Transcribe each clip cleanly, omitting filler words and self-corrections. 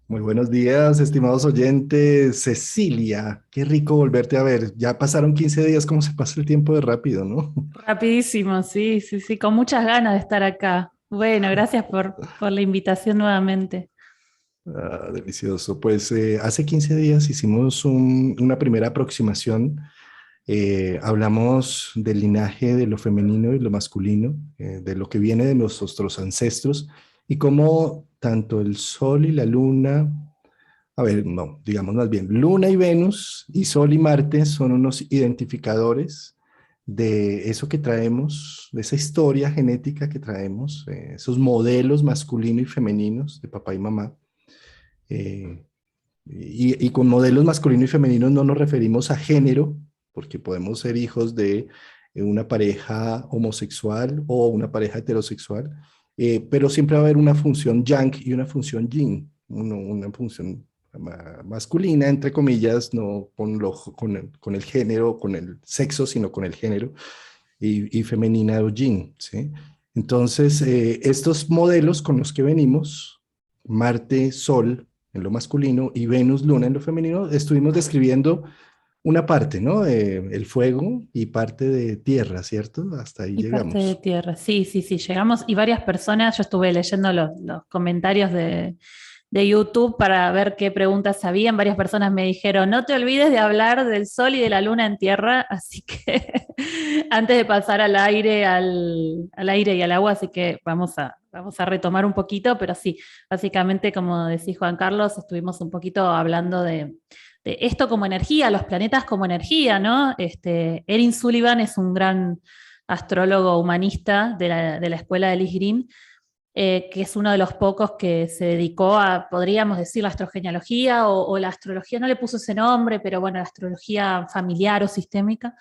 Muy buenos días, estimados oyentes. Cecilia, qué rico volverte a ver. Ya pasaron 15 días, cómo se pasa el tiempo de rápido, ¿no? Rapidísimo, sí, sí, sí, con muchas ganas de estar acá. Bueno, gracias por la invitación nuevamente. Ah, delicioso. Pues hace 15 días hicimos una primera aproximación. Hablamos del linaje de lo femenino y lo masculino, de lo que viene de nuestros ancestros y cómo tanto el sol y la luna. A ver, no, digamos más bien, Luna y Venus y Sol y Marte son unos identificadores de eso que traemos, de esa historia genética que traemos, esos modelos masculino y femeninos de papá y mamá. Eh, y con modelos masculino y femenino no nos referimos a género, porque podemos ser hijos de una pareja homosexual o una pareja heterosexual, pero siempre va a haber una función yang y una función yin, una función masculina, entre comillas, no con el género, con el sexo, sino con el género, y femenina o yin, ¿sí? Entonces, estos modelos con los que venimos, Marte, Sol en lo masculino y Venus, Luna en lo femenino, estuvimos describiendo una parte, ¿no? El fuego y parte de tierra, ¿cierto? Hasta ahí Y parte de llegamos. tierra, sí, sí, sí, llegamos y varias personas, yo estuve leyendo los comentarios de YouTube para ver qué preguntas habían, varias personas me dijeron, no te olvides de hablar del sol y de la luna en tierra, así que antes de pasar al aire y al agua, así que vamos a retomar un poquito, pero sí, básicamente, como decía Juan Carlos, estuvimos un poquito hablando de esto como energía, los planetas como energía, ¿no? Erin Sullivan es un gran astrólogo humanista de la escuela de Lis Green, que es uno de los pocos que se dedicó a, podríamos decir, la astrogenealogía o la astrología, no le puso ese nombre, pero bueno, la astrología familiar o sistémica.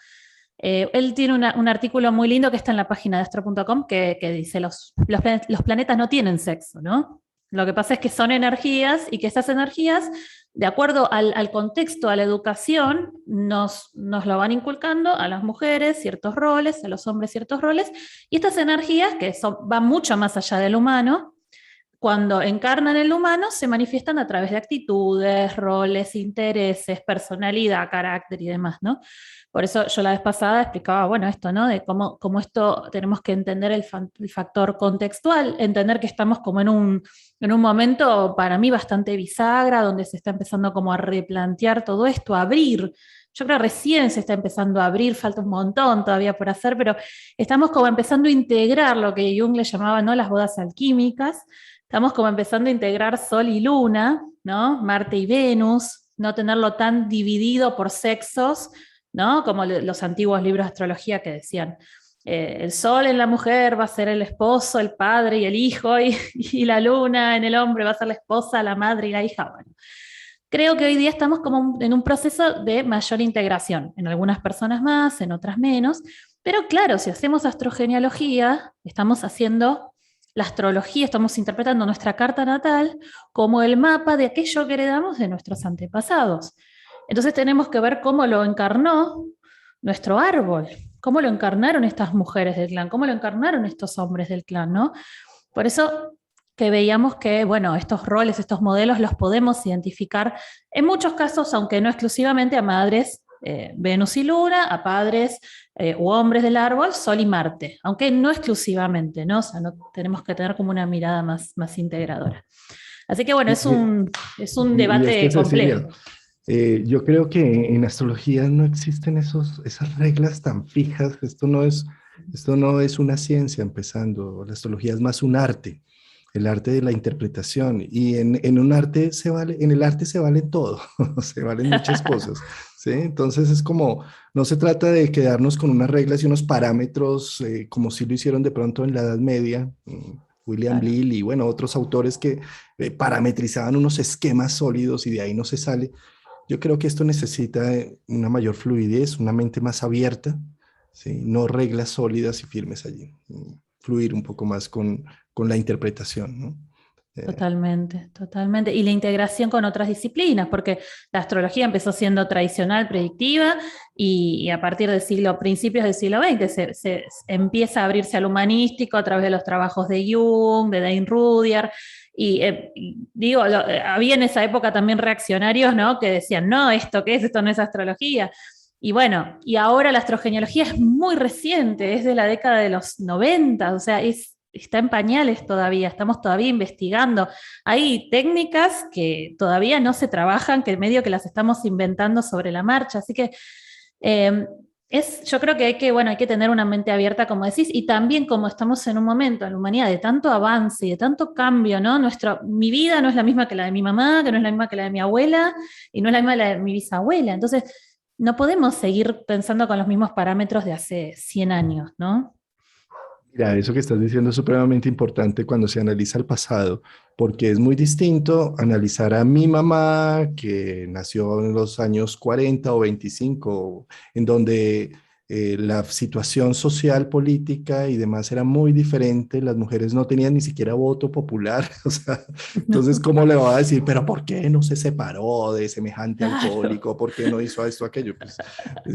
Él tiene un artículo muy lindo que está en la página de astro.com que dice los planetas no tienen sexo, ¿no? Lo que pasa es que son energías y que esas energías, de acuerdo al contexto, a la educación, nos lo van inculcando a las mujeres ciertos roles, a los hombres ciertos roles, y estas energías, que van mucho más allá del humano, cuando encarnan el humano, se manifiestan a través de actitudes, roles, intereses, personalidad, carácter y demás, ¿no? Por eso yo la vez pasada explicaba, bueno, esto, ¿no? De cómo esto tenemos que entender el factor contextual, entender que estamos como en un momento para mí bastante bisagra, donde se está empezando como a replantear todo esto, a abrir. Yo creo que recién se está empezando a abrir, falta un montón todavía por hacer, pero estamos como empezando a integrar lo que Jung le llamaba, ¿no? Las bodas alquímicas. Estamos como empezando a integrar Sol y Luna, ¿no? Marte y Venus, no tenerlo tan dividido por sexos, ¿no? Como los antiguos libros de astrología que decían, el Sol en la mujer va a ser el esposo, el padre y el hijo, y la Luna en el hombre va a ser la esposa, la madre y la hija. Bueno, creo que hoy día estamos como en un proceso de mayor integración, en algunas personas más, en otras menos, pero claro, si hacemos astrogenealogía, estamos haciendo la astrología, estamos interpretando nuestra carta natal como el mapa de aquello que heredamos de nuestros antepasados. Entonces tenemos que ver cómo lo encarnó nuestro árbol, cómo lo encarnaron estas mujeres del clan, cómo lo encarnaron estos hombres del clan, ¿no? Por eso que veíamos que, bueno, estos roles, estos modelos los podemos identificar en muchos casos, aunque no exclusivamente, a madres Venus y Luna, a padres u hombres del árbol, Sol y Marte, aunque no exclusivamente, ¿no? O sea, no tenemos que tener como una mirada más integradora. Así que bueno, Y, y- es un y es que, debate Cecilia, complejo. yo creo que en astrología no existen esas reglas tan fijas. Esto no es una ciencia empezando. La astrología es más un arte, el arte de la interpretación. Y en un arte en el arte se vale todo, se valen muchas cosas, ¿sí? Entonces es como, no se trata de quedarnos con unas reglas y unos parámetros, como si lo hicieron de pronto en la Edad Media. William Claro. Lill y bueno, otros autores que parametrizaban unos esquemas sólidos y de ahí no se sale. Yo creo que esto necesita una mayor fluidez, una mente más abierta, ¿sí? No reglas sólidas y firmes allí. Fluir un poco más con la interpretación, ¿no? Totalmente, totalmente. Y la integración con otras disciplinas, porque la astrología empezó siendo tradicional, predictiva, y a partir del principios del siglo XX se empieza a abrirse al humanístico a través de los trabajos de Jung, de Dane Rudhyar, y digo, había en esa época también reaccionarios, ¿no? Que decían, no, ¿esto qué es? Esto no es astrología. Y bueno, y ahora la astrogenealogía es muy reciente, es de la década de los 90, o sea, está en pañales todavía, estamos todavía investigando. Hay técnicas que todavía no se trabajan, que medio que las estamos inventando sobre la marcha, así que eh, yo creo que hay que tener una mente abierta, como decís, y también como estamos en un momento en la humanidad de tanto avance y de tanto cambio, ¿no? Mi vida no es la misma que la de mi mamá, que no es la misma que la de mi abuela, y no es la misma que la de mi bisabuela. Entonces, no podemos seguir pensando con los mismos parámetros de hace 100 años, ¿no? Mira, eso que estás diciendo es supremamente importante cuando se analiza el pasado, porque es muy distinto analizar a mi mamá, que nació en los años 40 o 25, en donde la situación social, política y demás era muy diferente. Las mujeres no tenían ni siquiera voto popular. O sea, entonces, ¿cómo le va a decir, pero por qué no se separó de semejante Claro, alcohólico? ¿Por qué no hizo esto, aquello? Pues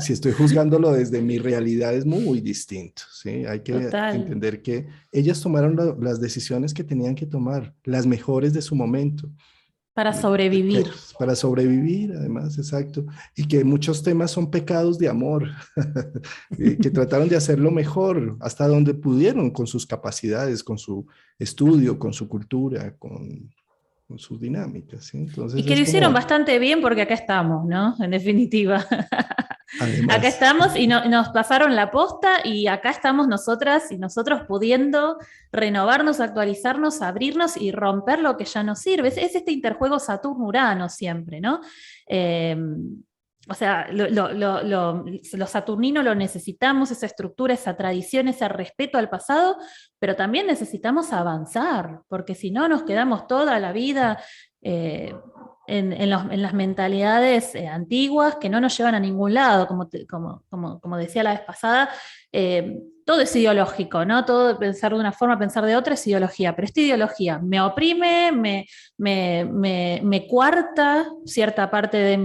si estoy juzgándolo desde mi realidad es muy distinto, ¿sí? Hay que total. entender que ellas tomaron las decisiones que tenían que tomar, las mejores de su momento, Para sobrevivir. para sobrevivir, además, exacto, y que muchos temas son pecados de amor, que trataron de hacerlo mejor hasta donde pudieron con sus capacidades, con su estudio, con su cultura, con sus dinámicas, ¿sí? Y Entonces que es lo hicieron como, bastante bien porque acá estamos, ¿no? En definitiva. Acá además, estamos y nos pasaron la posta y acá estamos nosotras y nosotros pudiendo renovarnos, actualizarnos, abrirnos y romper lo que ya no sirve. Es este interjuego Saturno-Urano siempre, ¿no? Eh, o sea, lo saturnino lo necesitamos, esa estructura, esa tradición, ese respeto al pasado, pero también necesitamos avanzar, porque si no nos quedamos toda la vida eh, en las mentalidades antiguas que no nos llevan a ningún lado, como decía la vez pasada, todo es ideológico, ¿no? Todo pensar de una forma, pensar de otra es ideología, pero esta ideología me oprime, me cuarta cierta parte de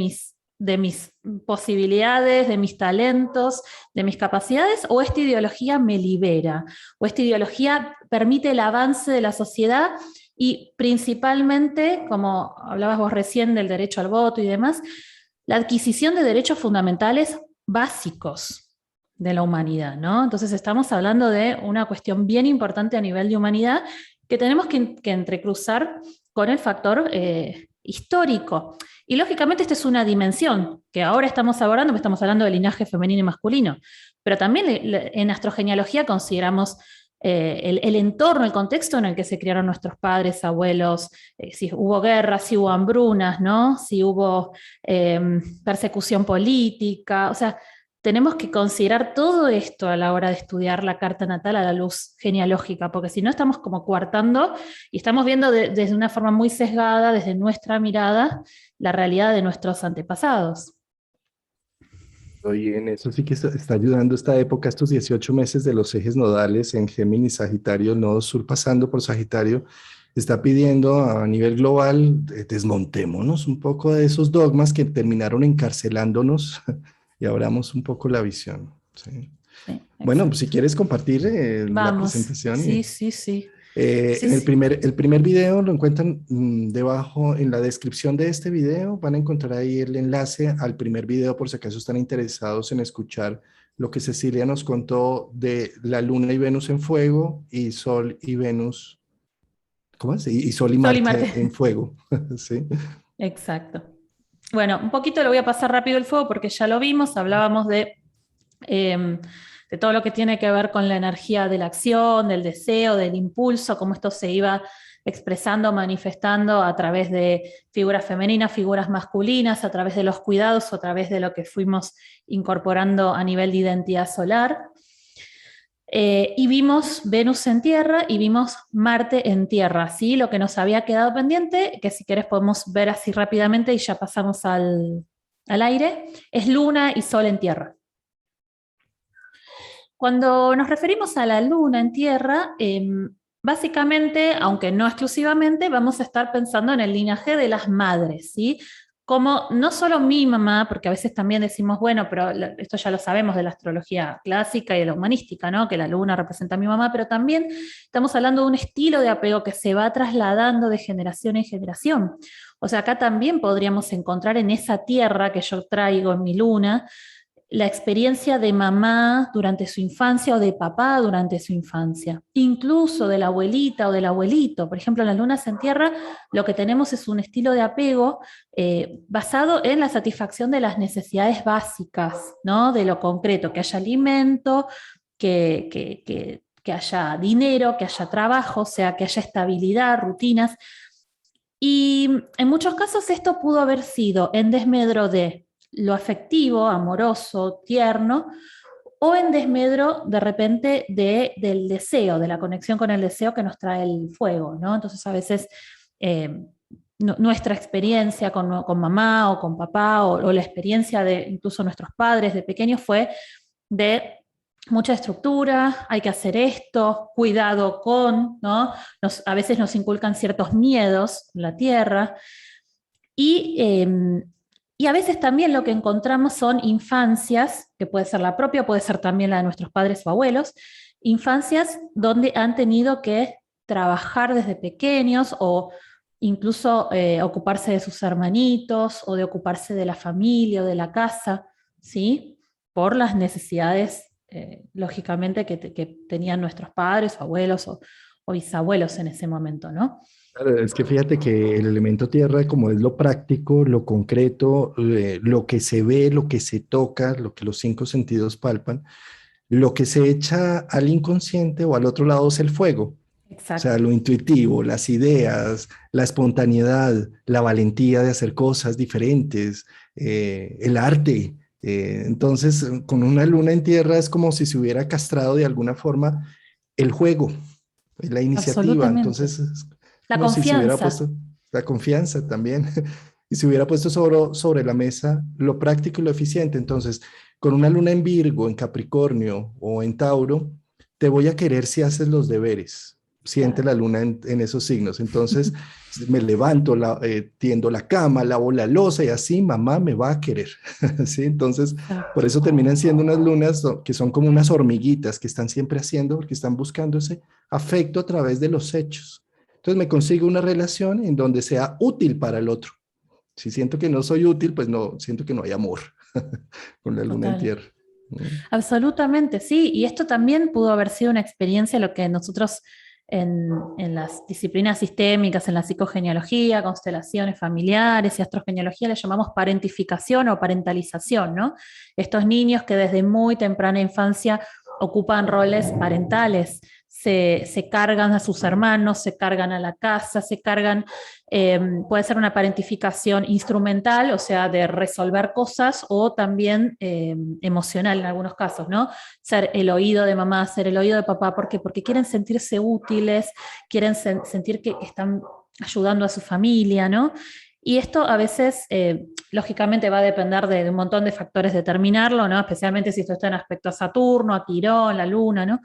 mis posibilidades, de mis talentos, de mis capacidades, o esta ideología me libera, o esta ideología permite el avance de la sociedad y principalmente, como hablabas vos recién del derecho al voto y demás, la adquisición de derechos fundamentales básicos de la humanidad, ¿no? Entonces estamos hablando de una cuestión bien importante a nivel de humanidad que tenemos que entrecruzar con el factor histórico. Y lógicamente esta es una dimensión que ahora estamos abordando, porque estamos hablando de linaje femenino y masculino, pero también en astrogenealogía consideramos el entorno, el contexto en el que se criaron nuestros padres, abuelos, si hubo guerras, si hubo hambrunas, ¿no? Si hubo persecución política, o sea, tenemos que considerar todo esto a la hora de estudiar la carta natal a la luz genealógica, porque si no estamos como coartando y estamos viendo desde una forma muy sesgada, desde nuestra mirada, la realidad de nuestros antepasados. oye, en eso sí que está ayudando esta época, estos 18 meses de los ejes nodales en Géminis, Sagitario, el nodo sur pasando por Sagitario, está pidiendo a nivel global, desmontémonos un poco de esos dogmas que terminaron encarcelándonos y abramos un poco la visión. ¿Sí? Sí, Bueno, pues si exacto. quieres compartir la Vamos, presentación sí, y sí, sí. Sí, en sí. el primer video lo encuentran debajo en la descripción de este video. Van a encontrar ahí el enlace al primer video por si acaso están interesados en escuchar lo que Cecilia nos contó de la Luna y Venus en fuego y Sol y Venus, ¿cómo es? Y Sol y Sol y Marte en Marte. fuego. ¿Sí? Exacto. Bueno, un poquito lo voy a pasar rápido el fuego porque ya lo vimos, hablábamos de todo lo que tiene que ver con la energía de la acción, del deseo, del impulso, cómo esto se iba expresando, manifestando a través de figuras femeninas, figuras masculinas, a través de los cuidados, a través de lo que fuimos incorporando a nivel de identidad solar. Y vimos Venus en Tierra y vimos Marte en Tierra, ¿sí? Lo que nos había quedado pendiente, que si querés podemos ver así rápidamente y ya pasamos al aire, es Luna y Sol en Tierra. Cuando nos referimos a la Luna en Tierra, Básicamente, aunque no exclusivamente, vamos a estar pensando en el linaje de las madres, ¿sí? Como no solo mi mamá, porque a veces también decimos, bueno, pero esto ya lo sabemos de la astrología clásica y de la humanística, ¿no? Que la luna representa a mi mamá, pero también estamos hablando de un estilo de apego que se va trasladando de generación en generación. O sea, acá también podríamos encontrar en esa tierra que yo traigo en mi luna, la experiencia de mamá durante su infancia o de papá durante su infancia, incluso de la abuelita o del abuelito. Por ejemplo, en las lunas en tierra lo que tenemos es un estilo de apego basado en la satisfacción de las necesidades básicas, ¿no? De lo concreto, que haya alimento, que haya dinero, que haya trabajo, o sea, que haya estabilidad, rutinas. Y en muchos casos esto pudo haber sido en desmedro de lo afectivo, amoroso, tierno, o en desmedro de repente del deseo, de la conexión con el deseo que nos trae el fuego, ¿no? Entonces a veces nuestra experiencia con mamá o con papá o la experiencia de incluso nuestros padres de pequeños fue de mucha estructura, hay que hacer esto, cuidado con, ¿no? A veces nos inculcan ciertos miedos en la tierra y, y a veces también lo que encontramos son infancias, que puede ser la propia, puede ser también la de nuestros padres o abuelos, infancias donde han tenido que trabajar desde pequeños o incluso ocuparse de sus hermanitos o de ocuparse de la familia o de la casa, ¿sí? Por las necesidades, lógicamente, que tenían nuestros padres o abuelos o bisabuelos en ese momento, ¿no? Claro, es que fíjate que el elemento tierra, como es lo práctico, lo concreto, lo que se ve, lo que se toca, lo que los cinco sentidos palpan, lo que se echa al inconsciente o al otro lado es el fuego. O sea, Exacto. lo intuitivo, las ideas, la espontaneidad, la valentía de hacer cosas diferentes, el arte. Entonces, con una luna en tierra es como si se hubiera castrado de alguna forma el juego, la iniciativa. Absolutamente. Entonces, es La como si se hubiera confianza. puesto la confianza también y se hubiera puesto sobre la mesa lo práctico y lo eficiente. Entonces, con una luna en Virgo, en Capricornio o en Tauro, te voy a querer si haces los deberes. Siente Claro. la luna en esos signos. Entonces, me levanto, tiendo la cama, lavo la loza y así mamá me va a querer. ¿Sí? Entonces, por Exacto. eso terminan siendo unas lunas que son como unas hormiguitas que están siempre haciendo, porque están buscando ese afecto a través de los hechos. Entonces me consigo una relación en donde sea útil para el otro. Si siento que no soy útil, pues no, siento que no hay amor con la luna en Total. tierra. Mm. Absolutamente, sí. Y esto también pudo haber sido una experiencia, lo que nosotros en las disciplinas sistémicas, en la psicogenealogía, constelaciones familiares y astrogenealogía le llamamos parentificación o parentalización, ¿no? Estos niños que desde muy temprana infancia ocupan roles parentales, se cargan a sus hermanos, se cargan a la casa, se cargan, puede ser una parentificación instrumental, o sea, de resolver cosas, o también emocional en algunos casos, ¿no? Ser el oído de mamá, ser el oído de papá, ¿por qué? Porque quieren sentirse útiles, quieren sentir que están ayudando a su familia, ¿no? Y esto a veces, lógicamente, va a depender de un montón de factores determinarlo, ¿no? Especialmente si esto está en aspecto a Saturno, a Quirón, la Luna, ¿no?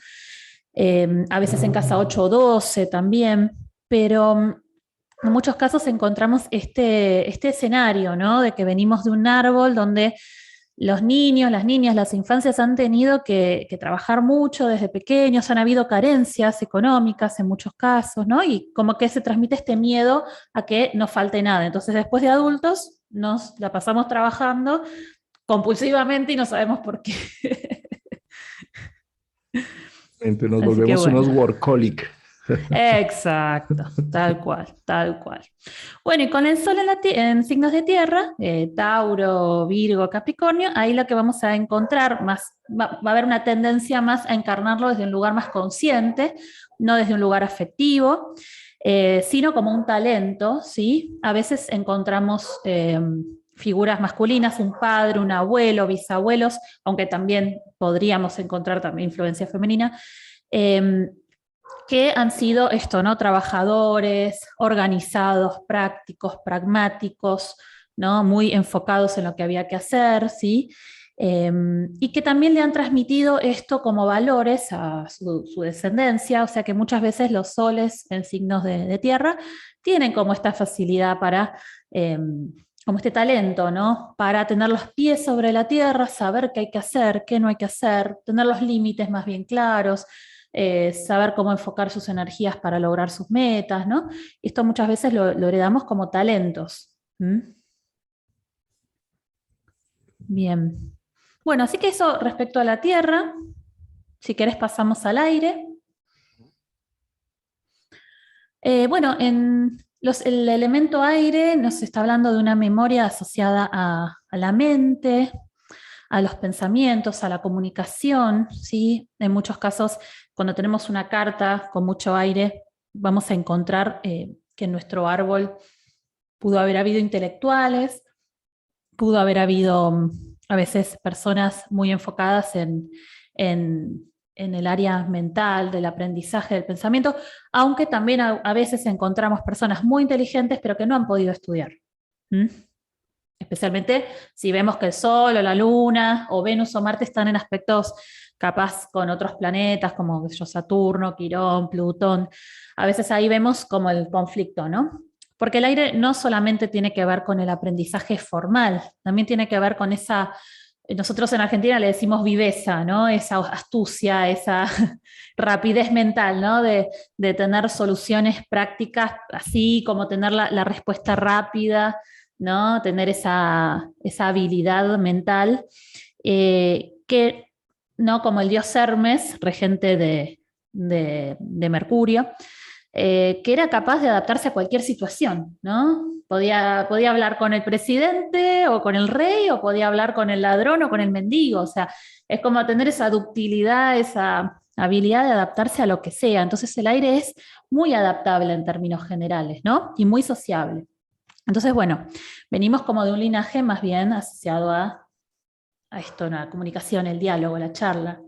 A veces en casa 8 o 12 también, pero en muchos casos encontramos este escenario, ¿no? De que venimos de un árbol donde los niños, las niñas, las infancias han tenido que trabajar mucho desde pequeños, han habido carencias económicas en muchos casos, ¿no? Y como que se transmite este miedo a que no falte nada. Entonces, después de adultos, nos la pasamos trabajando compulsivamente y no sabemos por qué. Entonces nos Así que volvemos bueno. unos workaholic. Exacto, tal cual, tal cual. Bueno, y con el sol en signos de tierra, Tauro, Virgo, Capricornio, ahí lo que vamos a encontrar más, va a haber una tendencia más a encarnarlo desde un lugar más consciente, no desde un lugar afectivo, sino como un talento, ¿sí? A veces encontramos figuras masculinas, un padre, un abuelo, bisabuelos, aunque también podríamos encontrar también influencia femenina. Eh, que han sido esto, ¿no? Trabajadores, organizados, prácticos, pragmáticos, ¿no? Muy enfocados en lo que había que hacer, ¿sí? Y que también le han transmitido esto como valores a su descendencia, o sea que muchas veces los soles en signos de tierra tienen como esta facilidad para, como este talento, ¿no? Para tener los pies sobre la tierra, saber qué hay que hacer, qué no hay que hacer, tener los límites más bien claros, saber cómo enfocar sus energías para lograr sus metas, ¿no? Esto muchas veces lo heredamos como talentos. ¿Mm? Bien. Bueno, así que eso respecto a la tierra. Si querés pasamos al aire. Bueno, el elemento aire nos está hablando de una memoria asociada a la mente, a los pensamientos, a la comunicación, ¿sí? En muchos casos, cuando tenemos una carta con mucho aire, vamos a encontrar que en nuestro árbol pudo haber habido intelectuales, pudo haber habido a veces personas muy enfocadas en el área mental, del aprendizaje, del pensamiento, aunque también a veces encontramos personas muy inteligentes pero que no han podido estudiar. ¿Mm? Especialmente si vemos que el Sol o la Luna o Venus o Marte están en aspectos capaz con otros planetas como qué sé yo, Saturno, Quirón, Plutón. A veces ahí vemos como el conflicto, ¿no? Porque el aire no solamente tiene que ver con el aprendizaje formal, también tiene que ver con esa, nosotros en Argentina le decimos viveza, ¿no? Esa astucia, esa rapidez mental, ¿no? De tener soluciones prácticas así, como tener la respuesta rápida, ¿no? Tener esa habilidad mental, que, ¿no? Como el dios Hermes, regente de Mercurio, que era capaz de adaptarse a cualquier situación, ¿no? Podía hablar con el presidente o con el rey, o podía hablar con el ladrón o con el mendigo, o sea, es como tener esa ductilidad, esa habilidad de adaptarse a lo que sea. Entonces el aire es muy adaptable en términos generales, ¿no? Y muy sociable. Entonces, bueno, venimos como de un linaje más bien asociado a esto, ¿no? La comunicación, el diálogo, la charla.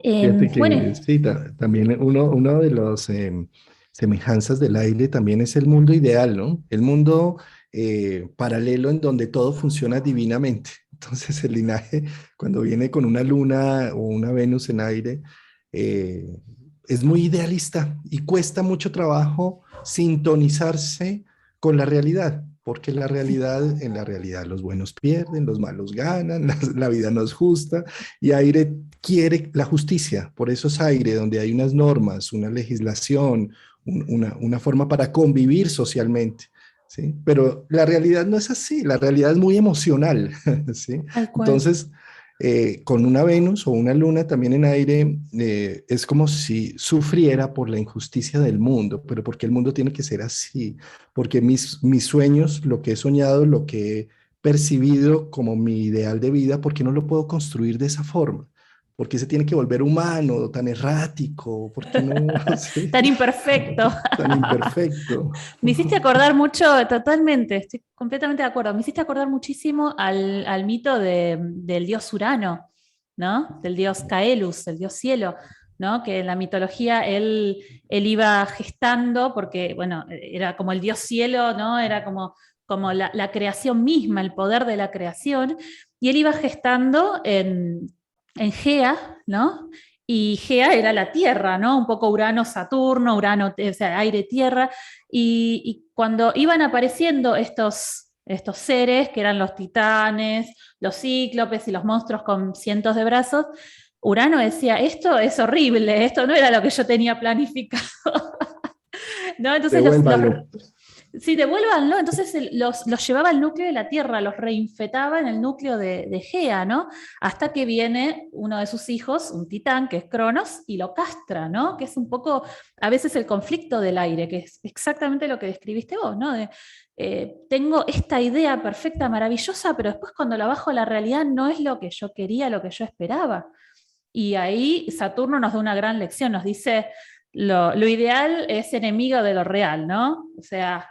Fíjate Bueno, que sí, también uno de los semejanzas del aire también es el mundo ideal, ¿no? El mundo paralelo en donde todo funciona divinamente. Entonces el linaje, cuando viene con una luna o una Venus en aire, eh, es muy idealista y cuesta mucho trabajo sintonizarse con la realidad, porque en la realidad los buenos pierden, los malos ganan, la vida no es justa y aire quiere la justicia, por eso es aire, donde hay unas normas, una legislación, una forma para convivir socialmente, ¿sí? Pero la realidad no es así, la realidad es muy emocional, ¿sí? tal cual. Entonces, con una Venus o una Luna también en aire, es como si sufriera por la injusticia del mundo, pero porque el mundo tiene que ser así, porque mis sueños, lo que he soñado, lo que he percibido como mi ideal de vida, ¿por qué no lo puedo construir de esa forma? ¿Por qué se tiene que volver humano, tan errático? ¿Por qué no, sí, Tan imperfecto. tan imperfecto? Me hiciste acordar mucho, totalmente, estoy completamente de acuerdo. Me hiciste acordar muchísimo al mito del dios Urano, ¿no? Del dios Caelus, el dios cielo, ¿no? Que en la mitología él iba gestando, porque, bueno, era como el dios cielo, ¿no? Era como la creación misma, el poder de la creación, y él iba gestando en Gea, ¿no? Y Gea era la Tierra, ¿no? Un poco Urano, Saturno, Urano, o sea, aire, Tierra, y cuando iban apareciendo estos seres, que eran los titanes, los cíclopes y los monstruos con cientos de brazos, Urano decía, esto es horrible, esto no era lo que yo tenía planificado. ¿No? Entonces Devuélvalo. sí, devuélvanlo, entonces los llevaba al núcleo de la Tierra, los reinfetaba en el núcleo de Gea, ¿no? Hasta que viene uno de sus hijos, un titán, que es Cronos, y lo castra, ¿no? Que es un poco, a veces, el conflicto del aire, que es exactamente lo que describiste vos, ¿no? Tengo esta idea perfecta, maravillosa, pero después cuando la bajo a la realidad no es lo que yo quería, lo que yo esperaba. Y ahí Saturno nos da una gran lección, nos dice, lo ideal es enemigo de lo real, ¿no? O sea,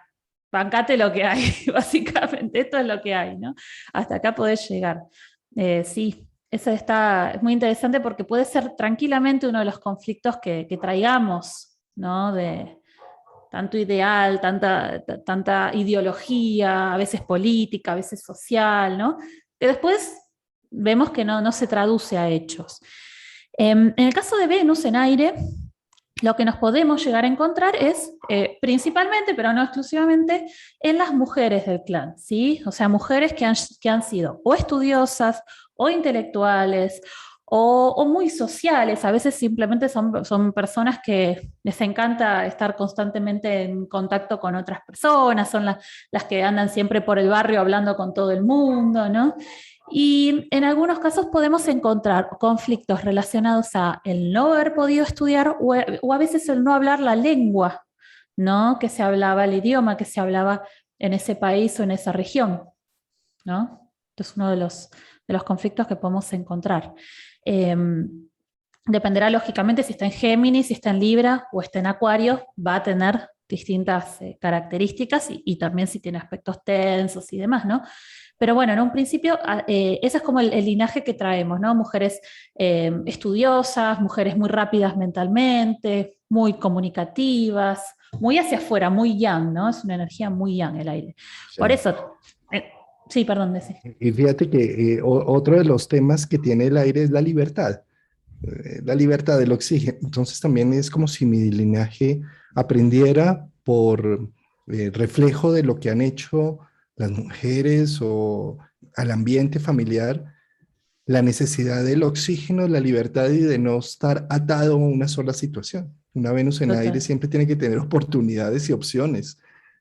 bancate lo que hay, básicamente, esto es lo que hay, ¿no? Hasta acá podés llegar. Sí, eso es muy interesante porque puede ser tranquilamente uno de los conflictos que traigamos, ¿no? De tanto ideal, tanta ideología, a veces política, a veces social, ¿no? Que después vemos que no se traduce a hechos. En el caso de Venus en aire, lo que nos podemos llegar a encontrar es, principalmente, pero no exclusivamente, en las mujeres del clan, ¿sí? O sea, mujeres que han sido o estudiosas, o intelectuales, o muy sociales. A veces simplemente son personas que les encanta estar constantemente en contacto con otras personas, son las que andan siempre por el barrio hablando con todo el mundo, ¿no? Y en algunos casos podemos encontrar conflictos relacionados a el no haber podido estudiar o a veces el no hablar la lengua, ¿no? Que se hablaba, el idioma que se hablaba en ese país o en esa región, ¿no? Esto es uno de los conflictos que podemos encontrar. Dependerá lógicamente si está en Géminis, si está en Libra o está en Acuario, va a tener distintas características y también si tiene aspectos tensos y demás, ¿no? Pero bueno, en un principio, ese es como el linaje que traemos, ¿no? Mujeres estudiosas, mujeres muy rápidas mentalmente, muy comunicativas, muy hacia afuera, muy yang, ¿no? Es una energía muy yang el aire. Por Sí. eso, sí, perdón, decí. Y fíjate que otro de los temas que tiene el aire es la libertad del oxígeno. Entonces también es como si mi linaje aprendiera por reflejo de lo que han hecho las mujeres o al ambiente familiar, la necesidad del oxígeno, la libertad y de no estar atado a una sola situación. Una Venus en aire Total. siempre tiene que tener oportunidades y opciones.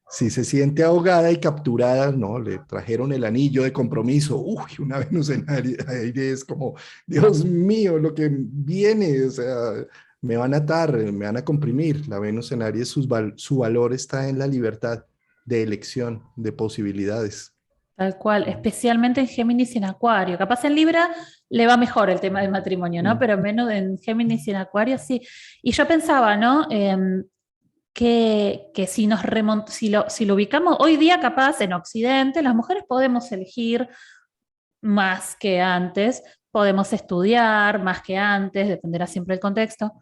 Si se siente ahogada y capturada, no, le trajeron el anillo de compromiso. Uy, una Venus en aire es como, Dios mío, lo que viene, o sea, me van a atar, me van a comprimir. La Venus en Aries, su valor está en la libertad de elección, de posibilidades. Tal cual, especialmente en Géminis y en Acuario. Capaz en Libra le va mejor el tema del matrimonio, ¿no? Mm. Pero menos en Géminis y en Acuario sí. Y yo pensaba, ¿no? Que si si lo ubicamos hoy día capaz en Occidente, las mujeres podemos elegir más que antes, podemos estudiar más que antes, dependerá siempre del contexto,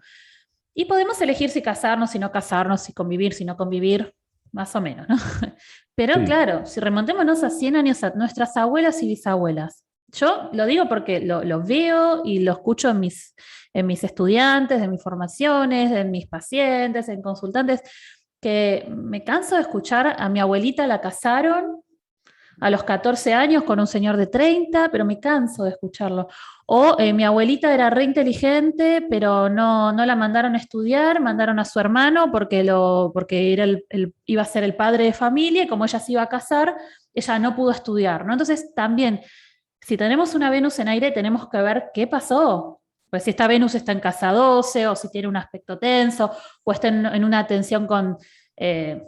y podemos elegir si casarnos, si no casarnos, si convivir, si no convivir, más o menos, ¿no? Pero Sí. claro, si remontémonos a 100 años a nuestras abuelas y bisabuelas, yo lo digo porque lo veo y lo escucho en mis estudiantes, en mis formaciones, en mis pacientes, en consultantes, que me canso de escuchar a mi abuelita la casaron a los 14 años con un señor de 30, pero me canso de escucharlo. O mi abuelita era re inteligente, pero no la mandaron a estudiar, mandaron a su hermano porque era iba a ser el padre de familia y como ella se iba a casar, ella no pudo estudiar, ¿no? Entonces también, si tenemos una Venus en aire, tenemos que ver qué pasó. Pues si esta Venus está en casa 12, o si tiene un aspecto tenso, o está en una tensión eh,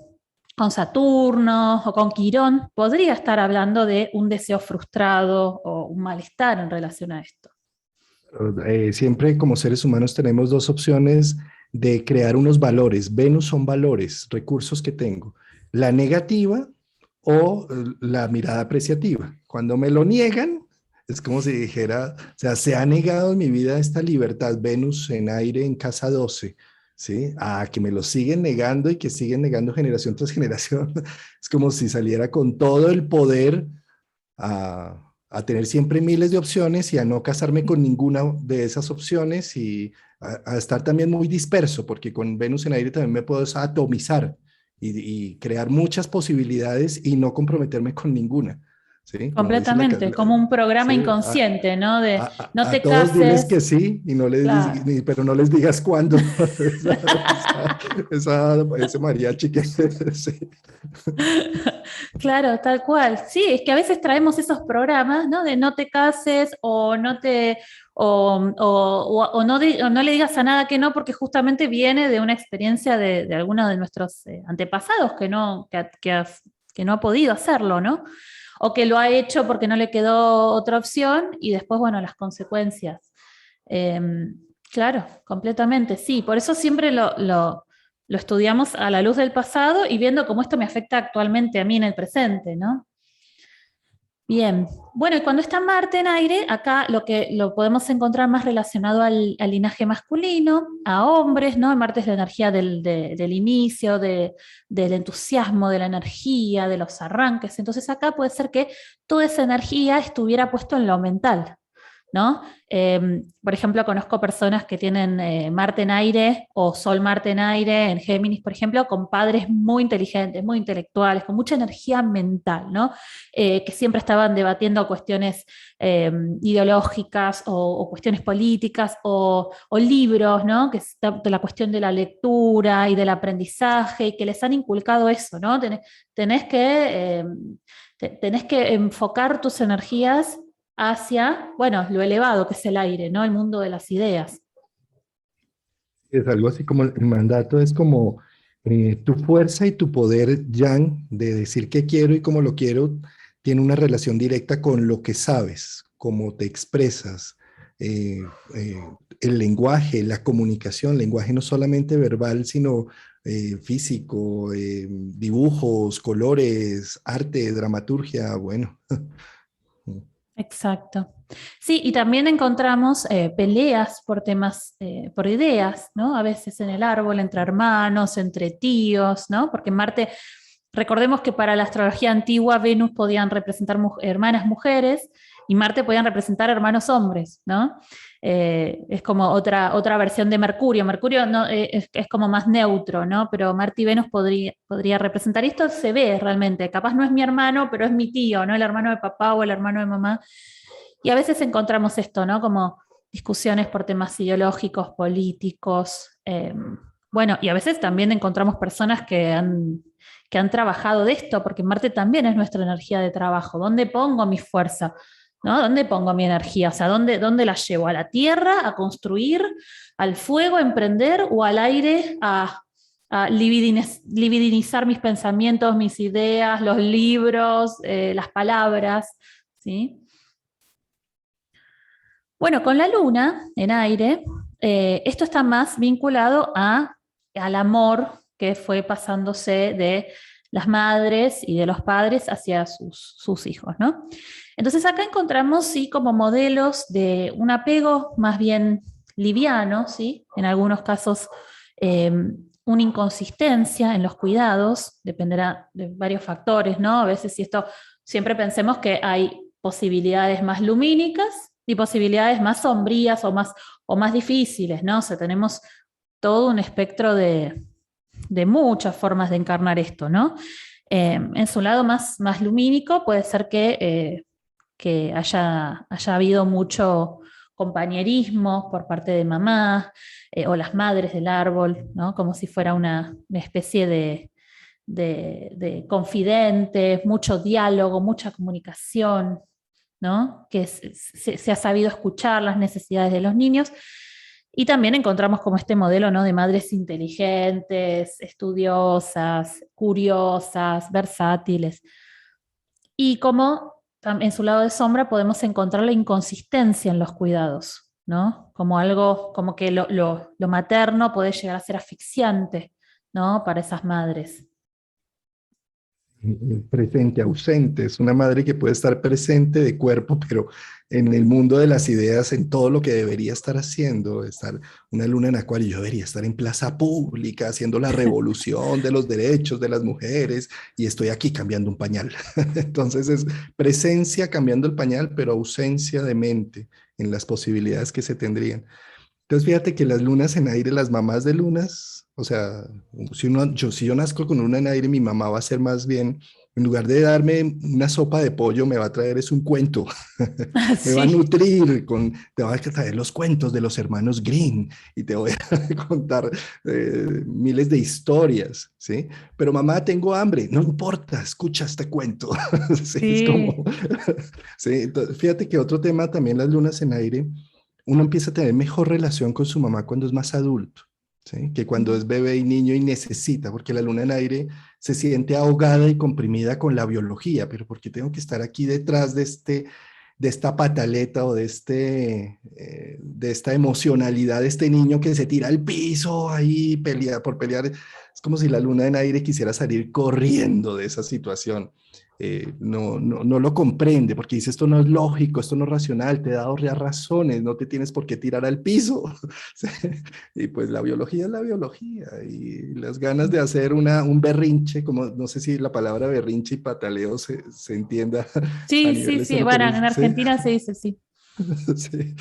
con Saturno o con Quirón, podría estar hablando de un deseo frustrado o un malestar en relación a esto. Siempre como seres humanos tenemos dos opciones de crear unos valores. Venus son valores, recursos que tengo. La negativa o la mirada apreciativa. Cuando me lo niegan, es como si dijera, o sea, se ha negado en mi vida esta libertad, Venus en aire en casa 12, ¿sí? A que me lo siguen negando y que siguen negando generación tras generación. Es como si saliera con todo el poder a tener siempre miles de opciones y a no casarme con ninguna de esas opciones y a estar también muy disperso, porque con Venus en aire también me puedo atomizar y crear muchas posibilidades y no comprometerme con ninguna. ¿Sí? Como dice Completamente, como un programa sí, inconsciente, ¿no? De no a te todos diles que cases, sí y no claro. pero no les digas cuándo. Ese mariachi que sí. Claro, tal cual. Sí, es que a veces traemos esos programas, ¿no? De no te cases o no te o no le digas a nada que no, porque justamente viene de una experiencia de alguno de nuestros antepasados que no ha podido hacerlo, ¿no? O que lo ha hecho porque no le quedó otra opción y después, bueno, las consecuencias. Eh, claro, completamente, sí. Por eso siempre lo estudiamos a la luz del pasado y viendo cómo esto me afecta actualmente a mí en el presente, ¿no? Bien, bueno, y cuando está Marte en aire, acá lo podemos encontrar más relacionado al linaje masculino, a hombres, ¿no? Marte es la energía del inicio, del entusiasmo, de la energía, de los arranques. Entonces acá puede ser que toda esa energía estuviera puesto en lo mental. ¿no? Por ejemplo, conozco personas que tienen Marte en aire o Sol Marte en aire, en Géminis, por ejemplo, con padres muy inteligentes, muy intelectuales, con mucha energía mental, ¿no? Que siempre estaban debatiendo cuestiones ideológicas o cuestiones políticas o libros, ¿no? Que es la cuestión de la lectura y del aprendizaje y que les han inculcado eso, ¿no? Tenés que, tenés que enfocar tus energías hacia, bueno, lo elevado que es el aire, ¿no? El mundo de las ideas. Es algo así como el mandato es como tu fuerza y tu poder yang de decir qué quiero y cómo lo quiero tiene una relación directa con lo que sabes, cómo te expresas, eh, eh, el lenguaje, la comunicación, lenguaje no solamente verbal, sino físico, dibujos, colores, arte, dramaturgia, bueno. Exacto. Sí, y también encontramos peleas por temas, por ideas, ¿no? A veces en el árbol, entre hermanos, entre tíos, ¿no? Porque en Marte, recordemos que para la astrología antigua, Venus podían representar hermanas mujeres y Marte podían representar hermanos hombres, ¿no? Es como otra versión de Mercurio. Mercurio no, es como más neutro, ¿no? Pero Marte y Venus podría representar. Y esto se ve realmente. Capaz no es mi hermano, pero es mi tío, ¿no? El hermano de papá o el hermano de mamá. Y a veces encontramos esto, ¿no? Como discusiones por temas ideológicos, políticos. Bueno, y a veces también encontramos personas que han trabajado de esto, porque Marte también es nuestra energía de trabajo. ¿Dónde pongo mi fuerza? ¿No? ¿Dónde pongo mi energía? O sea, ¿dónde la llevo? ¿A la tierra, a construir, al fuego, a emprender o al aire, a libidinizar mis pensamientos, mis ideas, los libros, las palabras? ¿Sí? Bueno, con la luna en aire, esto está más vinculado al amor que fue pasándose de las madres y de los padres hacia sus hijos, ¿no? Entonces acá encontramos, sí, como modelos de un apego más bien liviano, ¿sí? En algunos casos, una inconsistencia en los cuidados, dependerá de varios factores, ¿no? A veces si esto, siempre pensemos que hay posibilidades más lumínicas y posibilidades más sombrías o más difíciles, ¿no? O sea, tenemos todo un espectro de muchas formas de encarnar esto, ¿no? En su lado más lumínico puede ser que haya habido mucho compañerismo por parte de mamá o las madres del árbol, ¿no? Como si fuera una especie de confidentes, mucho diálogo, mucha comunicación, ¿no? Que se ha sabido escuchar las necesidades de los niños. Y también encontramos como este modelo, ¿no? De madres inteligentes, estudiosas, curiosas, versátiles. Y como en su lado de sombra podemos encontrar la inconsistencia en los cuidados, ¿no? Como algo, como que lo materno puede llegar a ser asfixiante, ¿no? Para esas madres. Presente, ausente. Es una madre que puede estar presente de cuerpo, pero en el mundo de las ideas, en todo lo que debería estar haciendo, estar una luna en acuario, yo debería estar en plaza pública haciendo la revolución de los derechos de las mujeres y estoy aquí cambiando un pañal. Entonces es presencia cambiando el pañal, pero ausencia de mente en las posibilidades que se tendrían. Entonces, fíjate que las lunas en aire, las mamás de lunas, o sea, si yo nazco con una en aire, mi mamá va a ser más bien, en lugar de darme una sopa de pollo, me va a traer es un cuento. Me va a Sí, nutrir te va a traer los cuentos de los hermanos Green y te voy a contar miles de historias, ¿sí? Pero mamá, tengo hambre, no importa, escucha este cuento. Sí, es como, sí, sí, fíjate que otro tema también las lunas en aire uno empieza a tener mejor relación con su mamá cuando es más adulto, ¿sí? Que cuando es bebé y niño y necesita, porque la luna en aire se siente ahogada y comprimida con la biología, pero porque tengo que estar aquí detrás de esta pataleta o de esta emocionalidad de este niño que se tira al piso ahí pelea por pelear. Es como si la luna en aire quisiera salir corriendo de esa situación. No lo comprende porque dice esto no es lógico, esto no es racional, te he dado razones, no te tienes por qué tirar al piso. Sí. Y pues la biología es la biología y las ganas de hacer un berrinche, como no sé si la palabra berrinche y pataleo se entienda a sí, sí, nivel sí. Bueno, esoterista, en ¿sí? Argentina se dice sí. Sí.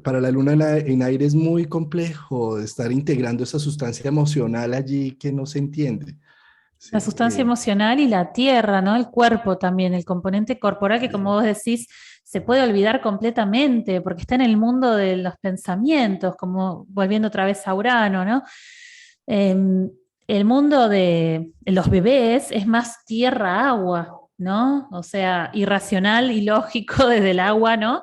Para la luna en aire es muy complejo estar integrando esa sustancia emocional allí que no se entiende. Sí, La sustancia emocional y la tierra, ¿no? El cuerpo también, el componente corporal que como vos decís, se puede olvidar completamente porque está en el mundo de los pensamientos, como volviendo otra vez a Urano, ¿no? Eh, el mundo de los bebés es más tierra-agua, ¿no? O sea, irracional y lógico desde el agua, ¿no?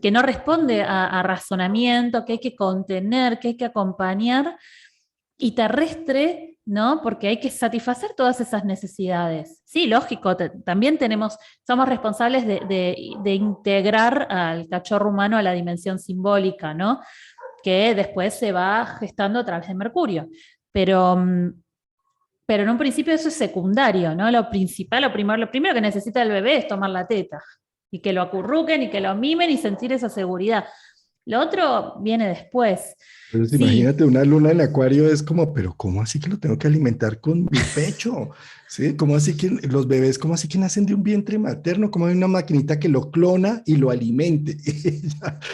Que no responde a razonamiento, que hay que contener, que hay que acompañar, y terrestre, ¿no? Porque hay que satisfacer todas esas necesidades. Sí, lógico, también somos responsables de integrar al cachorro humano a la dimensión simbólica, ¿no? Que después se va gestando a través de Mercurio. Pero, pero en un principio eso es secundario, ¿no? Lo principal, lo primero que necesita el bebé es tomar la teta y que lo acurruquen y que lo mimen y sentir esa seguridad. Lo otro viene después. entonces Sí, imagínate una luna en acuario es como, pero ¿cómo así que lo tengo que alimentar con mi pecho? ¿Sí? ¿Cómo así que los bebés, cómo así que nacen de un vientre materno? ¿Cómo hay una maquinita que lo clona y lo alimente?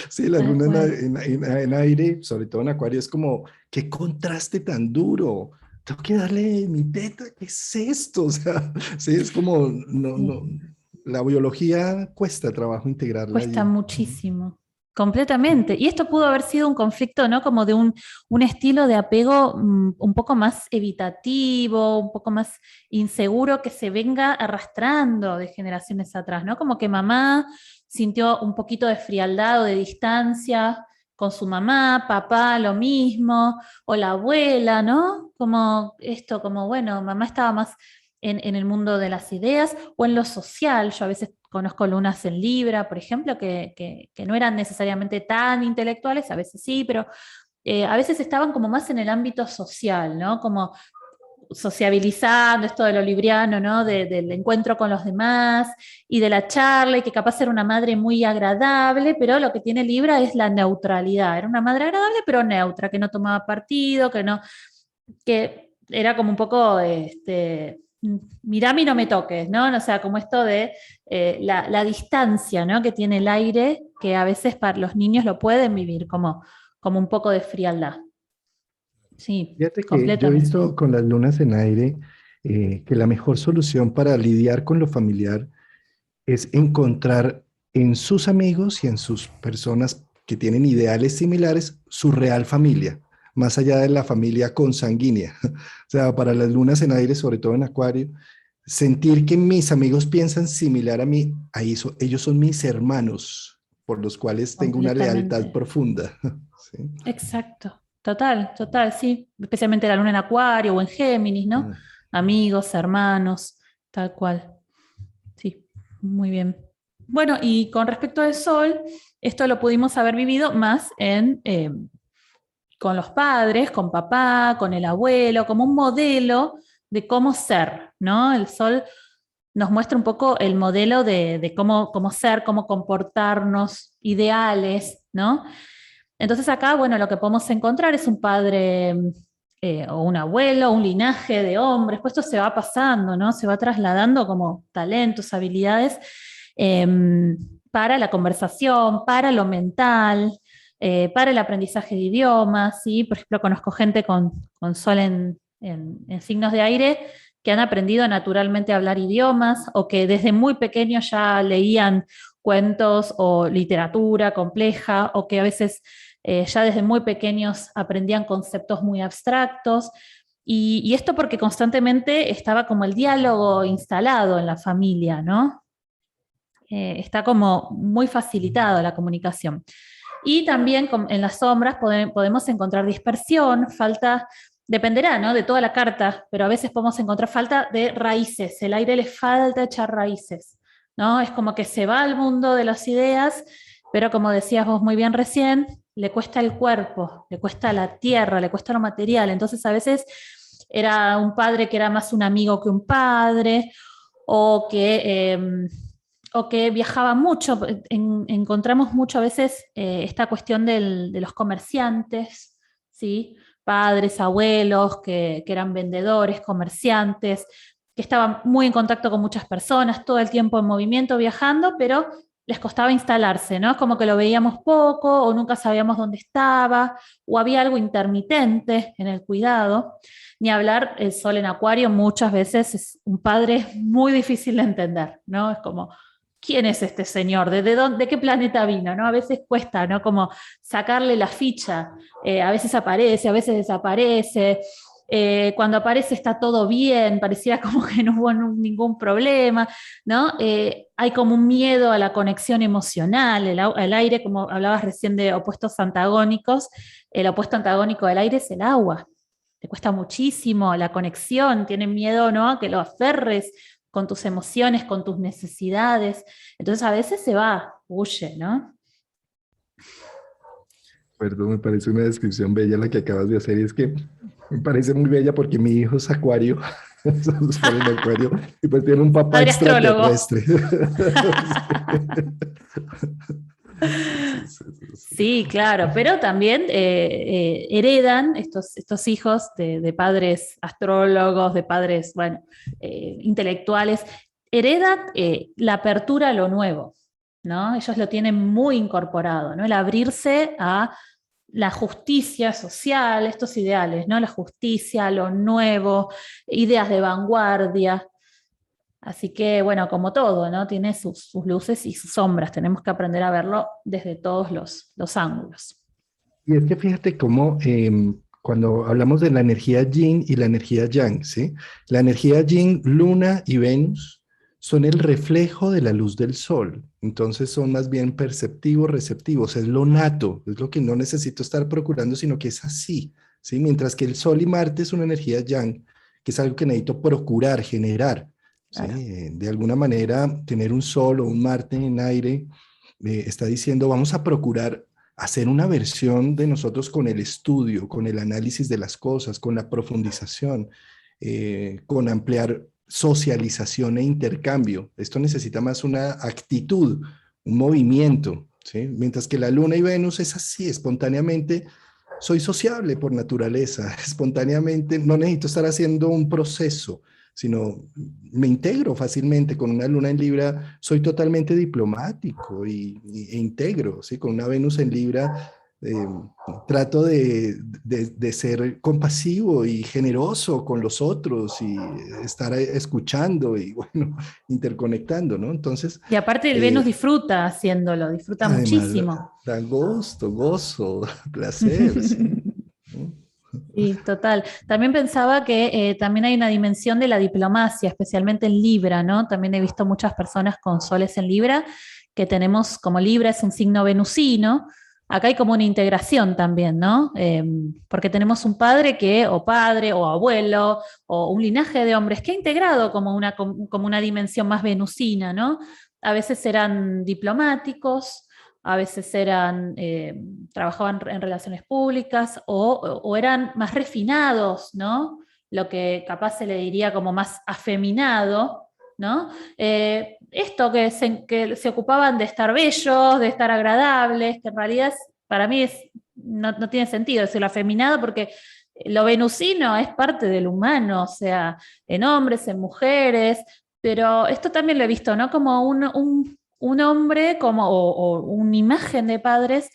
Sí, la tal luna cual. en aire, sobre todo en acuario, es como, qué contraste tan duro. Tengo que darle mi teta, ¿qué es esto? O sea, sí, es como, no, no, Sí. la biología cuesta trabajo integrarla Cuesta allí. muchísimo, completamente. Y esto pudo haber sido un conflicto, ¿no? Como de un estilo de apego un poco más evitativo, un poco más inseguro que se venga arrastrando de generaciones atrás, ¿no? Como que mamá sintió un poquito de frialdad o de distancia con su mamá, papá lo mismo, o la abuela, ¿no? Como esto, como bueno, mamá estaba más en el mundo de las ideas o en lo social. Yo a veces conozco lunas en Libra, por ejemplo, que no eran necesariamente tan intelectuales, a veces sí, pero a veces estaban como más en el ámbito social, ¿no? Como sociabilizando, esto de lo libriano, ¿no? Del encuentro con los demás y de la charla, y que capaz era una madre muy agradable, pero lo que tiene Libra es la neutralidad. Era una madre agradable, pero neutra, que no tomaba partido, que era como un poco, mirame y no me toques, ¿no? O sea, como esto de la distancia, ¿no? Que tiene el aire, que a veces para los niños lo pueden vivir como un poco de frialdad. Sí, Fíjate que yo he completamente. visto con las lunas en aire que la mejor solución para lidiar con lo familiar es encontrar en sus amigos y en sus personas que tienen ideales similares su real familia, más allá de la familia consanguínea. O sea, para las lunas en aire, sobre todo en Acuario, sentir que mis amigos piensan similar a mí, ellos son mis hermanos, por los cuales tengo una lealtad Completamente. profunda. ¿Sí? Exacto. Total, total, sí. Especialmente la luna en Acuario o en Géminis, ¿no? Mm. Amigos, hermanos, tal cual. Sí, muy bien. Bueno, y con respecto al Sol, esto lo pudimos haber vivido más con los padres, con papá, con el abuelo, como un modelo de cómo ser, ¿no? El Sol nos muestra un poco el modelo de cómo ser, cómo comportarnos, ideales, ¿no? Entonces acá, bueno, lo que podemos encontrar es un padre o un abuelo, un linaje de hombres, pues esto se va pasando, ¿no? Se va trasladando como talentos, habilidades eh, para la conversación, para lo mental, para el aprendizaje de idiomas, ¿sí? Por ejemplo, conozco gente con sol en signos de aire que han aprendido naturalmente a hablar idiomas o que desde muy pequeños ya leían cuentos o literatura compleja o que a veces ya desde muy pequeños aprendían conceptos muy abstractos. Y esto porque constantemente estaba como el diálogo instalado en la familia, ¿no? Está como muy facilitado la comunicación. Y también en las sombras podemos encontrar dispersión, falta, dependerá, ¿no? De toda la carta, pero a veces podemos encontrar falta de raíces. El aire le falta echar raíces, ¿no? Es como que se va al mundo de las ideas, pero como decías vos muy bien recién, le cuesta el cuerpo, le cuesta la tierra, le cuesta lo material. Entonces a veces era un padre que era más un amigo que un padre, o que viajaba mucho. Encontramos mucho a veces esta cuestión de los comerciantes, ¿sí? Padres, abuelos, que eran vendedores, comerciantes, que estaban muy en contacto con muchas personas, todo el tiempo en movimiento, viajando, pero les costaba instalarse, ¿no? Es como que lo veíamos poco o nunca sabíamos dónde estaba o había algo intermitente en el cuidado. Ni hablar, el sol en Acuario muchas veces es un padre muy difícil de entender, ¿no? Es como, ¿quién es este señor? ¿De dónde, de qué planeta vino? ¿No? A veces cuesta, ¿no? Como sacarle la ficha. A veces aparece, a veces desaparece. Cuando aparece está todo bien, parecía como que no hubo ningún problema, ¿no? Hay como un miedo a la conexión emocional, el aire, como hablabas recién de opuestos antagónicos, el opuesto antagónico del aire es el agua. Te cuesta muchísimo la conexión, tienen miedo, ¿no? A que lo aferres con tus emociones, con tus necesidades. Entonces a veces se va, huye, ¿no? Perdón, me parece una descripción bella la que acabas de hacer y es que me parece muy bella porque mi hijo es acuario, Sol en acuario, y pues tiene un papá Padre astrólogo. extraterrestre. Sí, sí, sí, sí. Sí, claro, pero también heredan estos hijos de padres astrólogos, de padres, bueno, intelectuales, heredan la apertura a lo nuevo, ¿no? Ellos lo tienen muy incorporado, ¿no? El abrirse a la justicia social, estos ideales, ¿no? La justicia, lo nuevo, ideas de vanguardia. Así que, bueno, como todo, ¿no? Tiene sus luces y sus sombras. Tenemos que aprender a verlo desde todos los ángulos. Y es que fíjate cómo cuando hablamos de la energía yin y la energía yang, ¿sí? La energía yin, Luna y Venus, son el reflejo de la luz del sol. Entonces son más bien perceptivos, receptivos. Es lo nato, es lo que no necesito estar procurando, sino que es así, ¿sí? Mientras que el sol y Marte es una energía yang, que es algo que necesito procurar, generar, ¿sí? Claro. De alguna manera, tener un sol o un Marte en aire está diciendo, vamos a procurar hacer una versión de nosotros con el estudio, con el análisis de las cosas, con la profundización, con ampliar socialización e intercambio. Esto necesita más una actitud, un movimiento, ¿sí? Mientras que la Luna y Venus es así, espontáneamente. Soy sociable por naturaleza, espontáneamente, no necesito estar haciendo un proceso, sino me integro fácilmente. Con una luna en Libra soy totalmente diplomático e integro, ¿sí? Con una Venus en Libra eh, trato de ser compasivo y generoso con los otros y estar escuchando y, bueno, interconectando, ¿no? Entonces, Y aparte el Venus eh, disfruta haciéndolo, disfruta además, muchísimo. da gusto, gozo, placer, sí. ¿No? Sí, total. También pensaba que también hay una dimensión de la diplomacia, especialmente en Libra, ¿no? También he visto muchas personas con soles en Libra, que tenemos, como Libra es un signo venusino, acá hay como una integración también, ¿no? Porque tenemos un padre que, o padre, o abuelo, o un linaje de hombres que ha integrado como una dimensión más venusina, ¿no? A veces eran diplomáticos, a veces trabajaban en relaciones públicas o eran más refinados, ¿no? Lo que capaz se le diría como más afeminado, ¿no? Esto que se ocupaban de estar bellos, de estar agradables, que en realidad para mí no tiene sentido decirlo afeminado porque lo venusino es parte del humano, o sea, en hombres, en mujeres, pero esto también lo he visto, ¿no? Como un hombre o una imagen de padres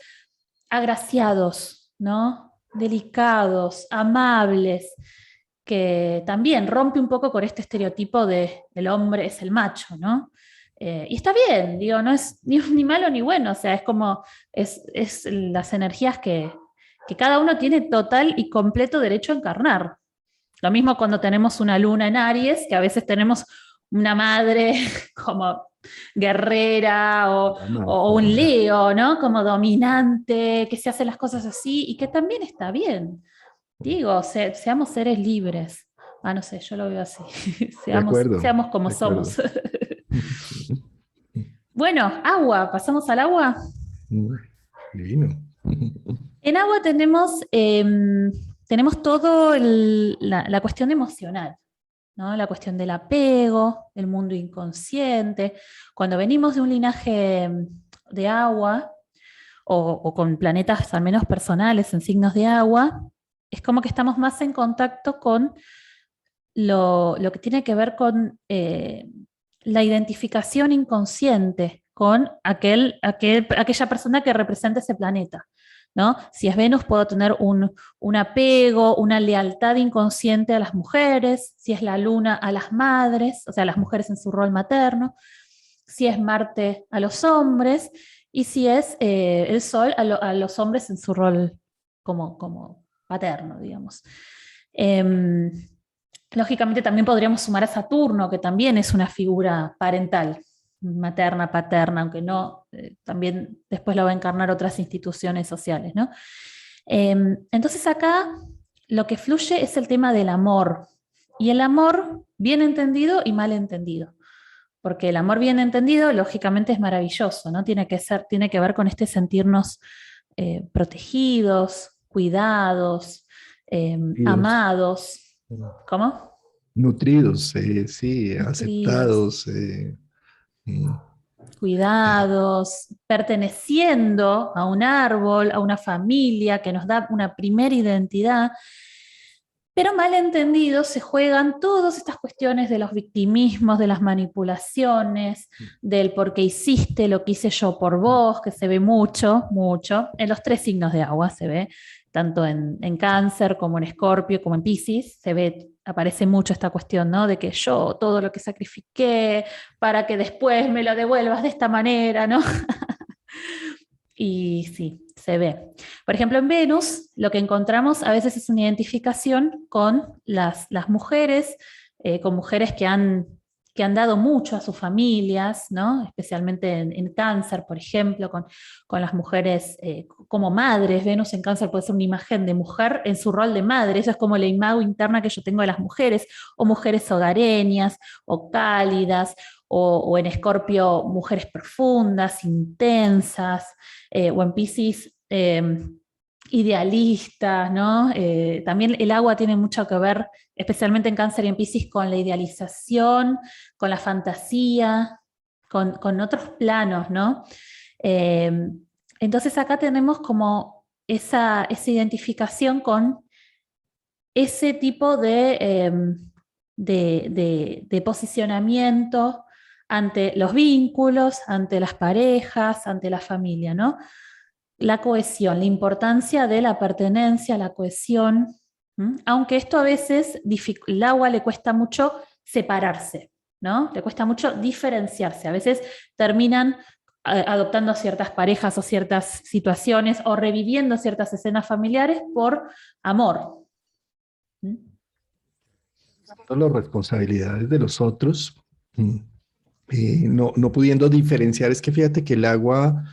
agraciados, ¿no? Delicados, amables, que también rompe un poco con este estereotipo de el hombre es el macho, ¿no? Y está bien, digo, no es ni malo ni bueno, o sea, es como, es las energías que cada uno tiene total y completo derecho a encarnar. Lo mismo cuando tenemos una luna en Aries, que a veces tenemos una madre como guerrera o un Leo, ¿no? Como dominante, que se hace las cosas así y que también está bien. Digo, seamos seres libres. Ah, no sé, yo lo veo así. De acuerdo, Seamos como de acuerdo. somos. Bueno, agua, pasamos al agua. Divino. En agua tenemos todo la cuestión emocional, ¿no? La cuestión del apego, el mundo inconsciente. Cuando venimos de un linaje de agua, o con planetas al menos personales en signos de agua, es como que estamos más en contacto con lo que tiene que ver con la identificación inconsciente con aquella persona que representa ese planeta, ¿no? Si es Venus, puedo tener un apego, una lealtad inconsciente a las mujeres, si es la Luna, a las madres, o sea, a las mujeres en su rol materno, si es Marte, a los hombres, y si es el Sol, a los hombres en su rol como paterno, digamos. Lógicamente también podríamos sumar a Saturno, que también es una figura parental, materna, paterna, aunque no, también después lo va a encarnar otras instituciones sociales, ¿no? Entonces acá lo que fluye es el tema del amor, y el amor bien entendido y mal entendido. Porque el amor bien entendido, lógicamente, es maravilloso, ¿no? Tiene que ver con este sentirnos protegidos, cuidados, Nutridos, amados. ¿Cómo? nutridos, sí, Nutridos, aceptados. Mm, cuidados, perteneciendo a un árbol, a una familia que nos da una primera identidad. Pero mal entendido se juegan todas estas cuestiones de los victimismos, de las manipulaciones, del por qué hiciste lo que hice yo por vos, que se ve mucho, mucho. En los 3 signos de agua se ve, tanto en Cáncer como en Escorpio, como en Piscis, se ve, aparece mucho esta cuestión, ¿no? De que yo todo lo que sacrifiqué para que después me lo devuelvas de esta manera, ¿no? Y sí, se ve. Por ejemplo, en Venus lo que encontramos a veces es una identificación con las mujeres, con mujeres que han dado mucho a sus familias, ¿no? Especialmente en Cáncer, por ejemplo, con las mujeres como madres. Venus en Cáncer puede ser una imagen de mujer en su rol de madre, eso es como la imagen interna que yo tengo de las mujeres, o mujeres hogareñas, o cálidas, o en Escorpio mujeres profundas, intensas, o en Piscis idealistas, ¿no? También el agua tiene mucho que ver, especialmente en Cáncer y en Piscis, con la idealización, con la fantasía, con otros planos, ¿no? Eh, entonces acá tenemos como esa identificación con ese tipo de posicionamiento ante los vínculos, ante las parejas, ante la familia, ¿no? La cohesión, la importancia de la pertenencia, la cohesión, aunque esto a veces, el agua le cuesta mucho separarse, ¿no? Le cuesta mucho diferenciarse, a veces terminan adoptando ciertas parejas o ciertas situaciones o reviviendo ciertas escenas familiares por amor. las responsabilidades de los otros, no pudiendo diferenciar, es que fíjate que el agua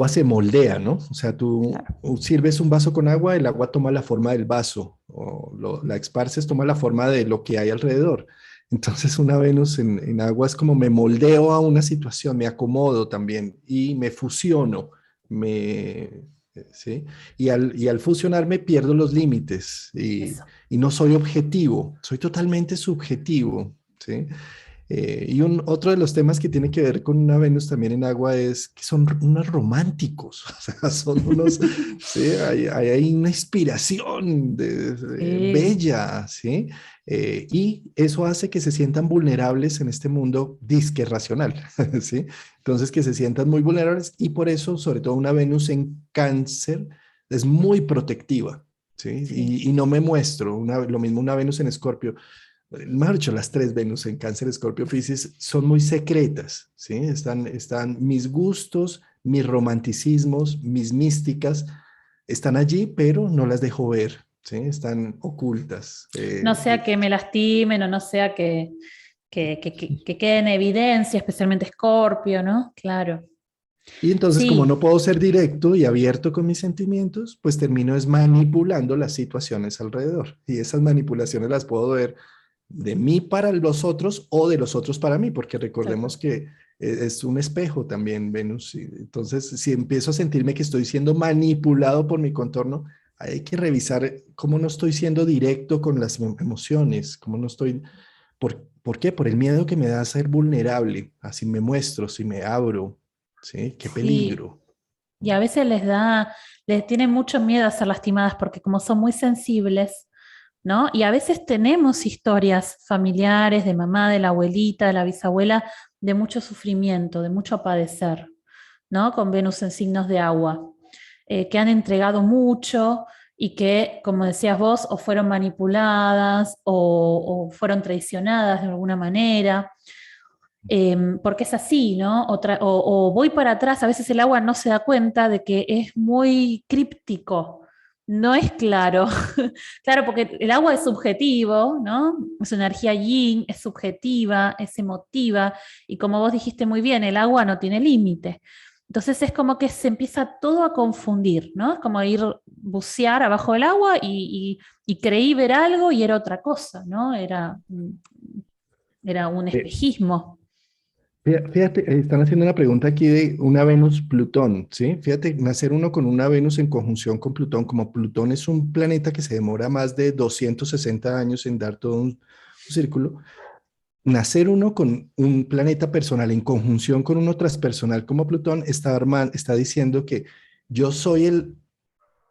se moldea, ¿no? O sea, tú Claro. sirves un vaso con agua, el agua toma la forma del vaso, la esparces, toma la forma de lo que hay alrededor. Entonces, una Venus en agua es como me moldeo a una situación, me acomodo también y me fusiono, ¿sí? Y al fusionarme pierdo los límites Eso. y no soy objetivo, soy totalmente subjetivo, ¿sí? Otro de los temas que tiene que ver con una Venus también en agua es que son unos románticos, o sea, son unos, sí, hay una inspiración Sí. bella, ¿sí? Y eso hace que se sientan vulnerables en este mundo disque racional, ¿sí? Entonces que se sientan muy vulnerables y por eso, sobre todo una Venus en Cáncer, es muy protectiva, ¿sí? Sí. Y no me muestro, lo mismo una Venus en Escorpio mejor dicho, las 3 Venus en Cáncer, Escorpio, Piscis son muy secretas, ¿sí? Están mis gustos, mis romanticismos, mis místicas, están allí, pero no las dejo ver, ¿sí? Están ocultas. No sea que me lastimen o no sea que quede en evidencia, especialmente Escorpio, ¿no? Claro. Y entonces, como Sí, no puedo ser directo y abierto con mis sentimientos, pues termino es manipulando las situaciones alrededor. Y esas manipulaciones las puedo ver de mí para los otros o de los otros para mí, porque tal recordemos cual. que es un espejo también, Venus. Entonces, si empiezo a sentirme que estoy siendo manipulado por mi contorno, hay que revisar cómo no estoy siendo directo con las emociones, cómo no estoy, ¿por qué? Por el miedo que me da a ser vulnerable, así me muestro, si me abro, ¿sí? Qué Sí. peligro. Y a veces les tienen mucho miedo a ser lastimadas porque como son muy sensibles, ¿no? Y a veces tenemos historias familiares de mamá, de la abuelita, de la bisabuela, de mucho sufrimiento, de mucho padecer, ¿no? Con Venus en signos de agua, que han entregado mucho y que, como decías vos, o fueron manipuladas o fueron traicionadas de alguna manera. Porque es así, ¿no? O voy para atrás, a veces el agua no se da cuenta de que es muy críptico, no es claro. Claro, porque el agua es subjetivo, ¿no? Es una energía yin, es subjetiva, es emotiva, y como vos dijiste muy bien, el agua no tiene límite. Entonces es como que se empieza todo a confundir, ¿no? Es como ir bucear abajo del agua y creí ver algo y era otra cosa, ¿no? Era un Eh, espejismo. Fíjate, están haciendo una pregunta aquí de una Venus-Plutón, ¿sí? Fíjate, nacer uno con una Venus en conjunción con Plutón, como Plutón es un planeta que se demora más de 260 años en dar todo un círculo, nacer uno con un planeta personal en conjunción con uno transpersonal como Plutón está diciendo que yo soy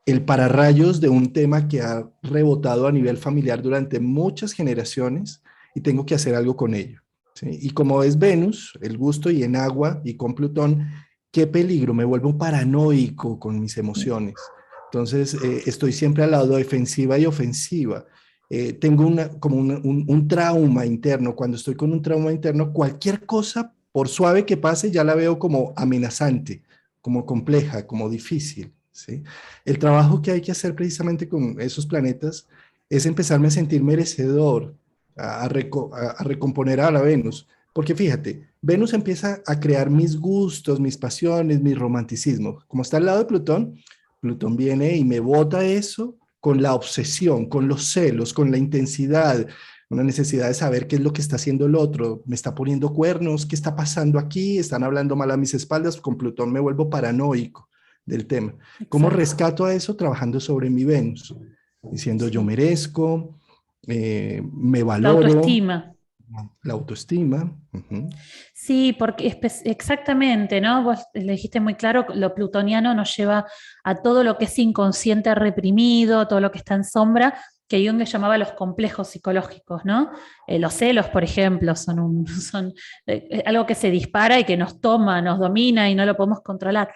el pararrayos de un tema que ha rebotado a nivel familiar durante muchas generaciones y tengo que hacer algo con ello. ¿Sí? Y como es Venus, el gusto y en agua y con Plutón, qué peligro, me vuelvo paranoico con mis emociones. Entonces, estoy siempre al lado defensiva y ofensiva. Tengo como un trauma interno. Cuando estoy con un trauma interno, cualquier cosa, por suave que pase, ya la veo como amenazante, como compleja, como difícil. ¿Sí? El trabajo que hay que hacer precisamente con esos planetas es empezarme a sentir merecedor, a recomponer a la Venus. Porque fíjate, Venus empieza a crear mis gustos, mis pasiones, mi romanticismo. Como está al lado de Plutón, Plutón viene y me bota eso con la obsesión, con los celos, con la intensidad, una necesidad de saber qué es lo que está haciendo el otro, me está poniendo cuernos, qué está pasando aquí, están hablando mal a mis espaldas, con Plutón me vuelvo paranoico del tema. ¿Cómo Exacto. rescato a eso? Trabajando sobre mi Venus, diciendo yo Sí. merezco, me La valoro, autoestima. la autoestima. Uh-huh. Sí, porque exactamente, ¿no? Vos le dijiste muy claro, lo plutoniano nos lleva a todo lo que es inconsciente reprimido, todo lo que está en sombra, que Jung le llamaba los complejos psicológicos, ¿no? Los celos, por ejemplo, son algo que se dispara y que nos toma, nos domina y no lo podemos controlar.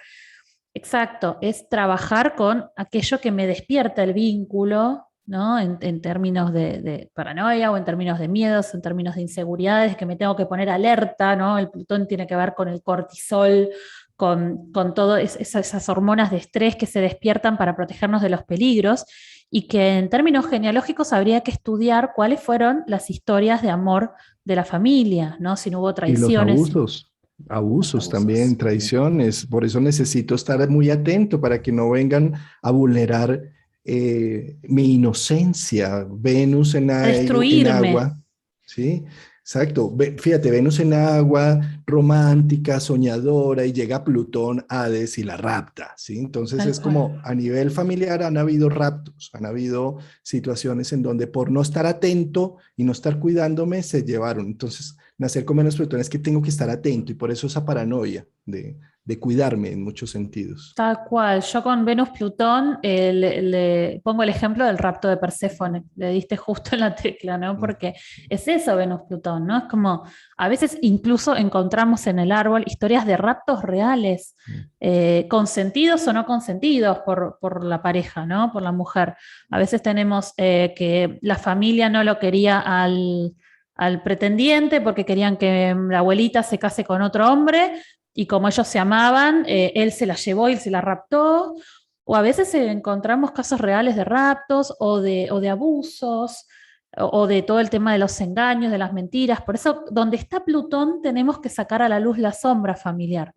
Exacto, es trabajar con aquello que me despierta el vínculo, ¿no? En términos de paranoia o en términos de miedos, en términos de inseguridades, que me tengo que poner alerta, ¿no? El Plutón tiene que ver con el cortisol, con todas esas hormonas de estrés que se despiertan para protegernos de los peligros y que en términos genealógicos habría que estudiar cuáles fueron las historias de amor de la familia, ¿no? Si no hubo Y los traiciones, abusos, los abusos también, abusos. traiciones. Por eso necesito estar muy atento para que no vengan a vulnerar mi inocencia. Venus A en destruirme. agua, ¿sí? Exacto. Fíjate, Venus en agua, romántica, soñadora, y llega Plutón, Hades y la rapta, ¿sí? Entonces Tal es cual. como a nivel familiar han habido raptos, han habido situaciones en donde por no estar atento y no estar cuidándome se llevaron. Entonces, nacer con menos Plutón es que tengo que estar atento y por eso esa paranoia de cuidarme en muchos sentidos. Tal cual. Yo con Venus-Plutón le pongo el ejemplo del rapto de Perséfone. Le diste justo en la tecla, ¿no? Mm, Porque es eso Venus-Plutón, ¿no? Es como, a veces incluso encontramos en el árbol historias de raptos reales, mm. consentidos o no consentidos por la pareja, ¿no? Por la mujer. A veces tenemos que la familia no lo quería al pretendiente porque querían que la abuelita se case con otro hombre y como ellos se amaban, él se la llevó y se la raptó, o a veces encontramos casos reales de raptos o de abusos, o de todo el tema de los engaños, de las mentiras. Por eso, donde está Plutón, tenemos que sacar a la luz la sombra familiar.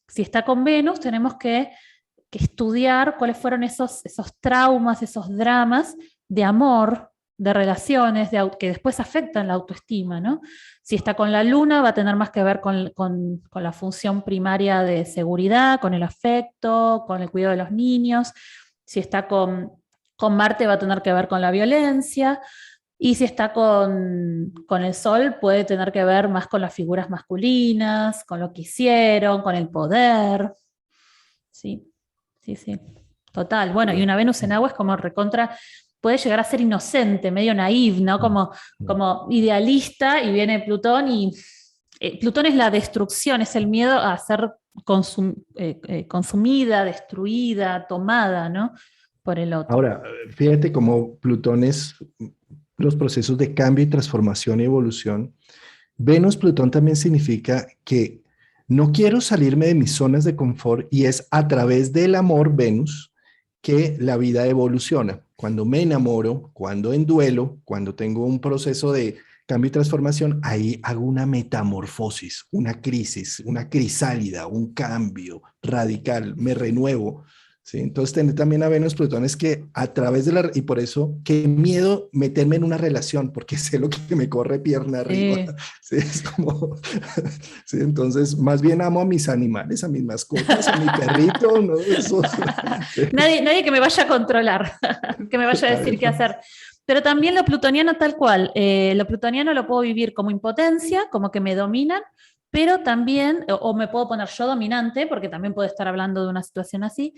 Si está con Venus, tenemos que estudiar cuáles fueron esos traumas, esos dramas de amor, de relaciones, que después afectan la autoestima, ¿no? Si está con la luna, va a tener más que ver con la función primaria de seguridad, con el afecto, con el cuidado de los niños. Si está con Marte, va a tener que ver con la violencia. Y si está con el Sol, puede tener que ver más con las figuras masculinas, con lo que hicieron, con el poder. Sí, sí, sí. Total. Bueno, y una Venus en agua es como recontra, puede llegar a ser inocente, medio naif, ¿no? Mm, Como, mm. como idealista, y viene Plutón y Plutón es la destrucción, es el miedo a ser consumida, destruida, tomada, ¿no? Por el otro. Ahora, fíjate cómo Plutón es los procesos de cambio y transformación y evolución. Venus-Plutón también significa que no quiero salirme de mis zonas de confort y es a través del amor, Venus, que la vida evoluciona. Cuando me enamoro, cuando en duelo, cuando tengo un proceso de cambio y transformación, ahí hago una metamorfosis, una crisis, una crisálida, un cambio radical, me renuevo. ¿Sí? Entonces, tener también a Venus, Plutón es que a través de la... Y por eso, qué miedo meterme en una relación, porque sé lo que me corre pierna arriba. Sí. Sí, es como... Sí, entonces, más bien amo a mis animales, a mis mascotas, a mi perrito, ¿no? Eso, sí, Nadie que me vaya a controlar, que me vaya a decir qué hacer. Pero también lo plutoniano tal cual. Lo plutoniano lo puedo vivir como impotencia, como que me dominan, pero también, o me puedo poner yo dominante, porque también puedo estar hablando de una situación así,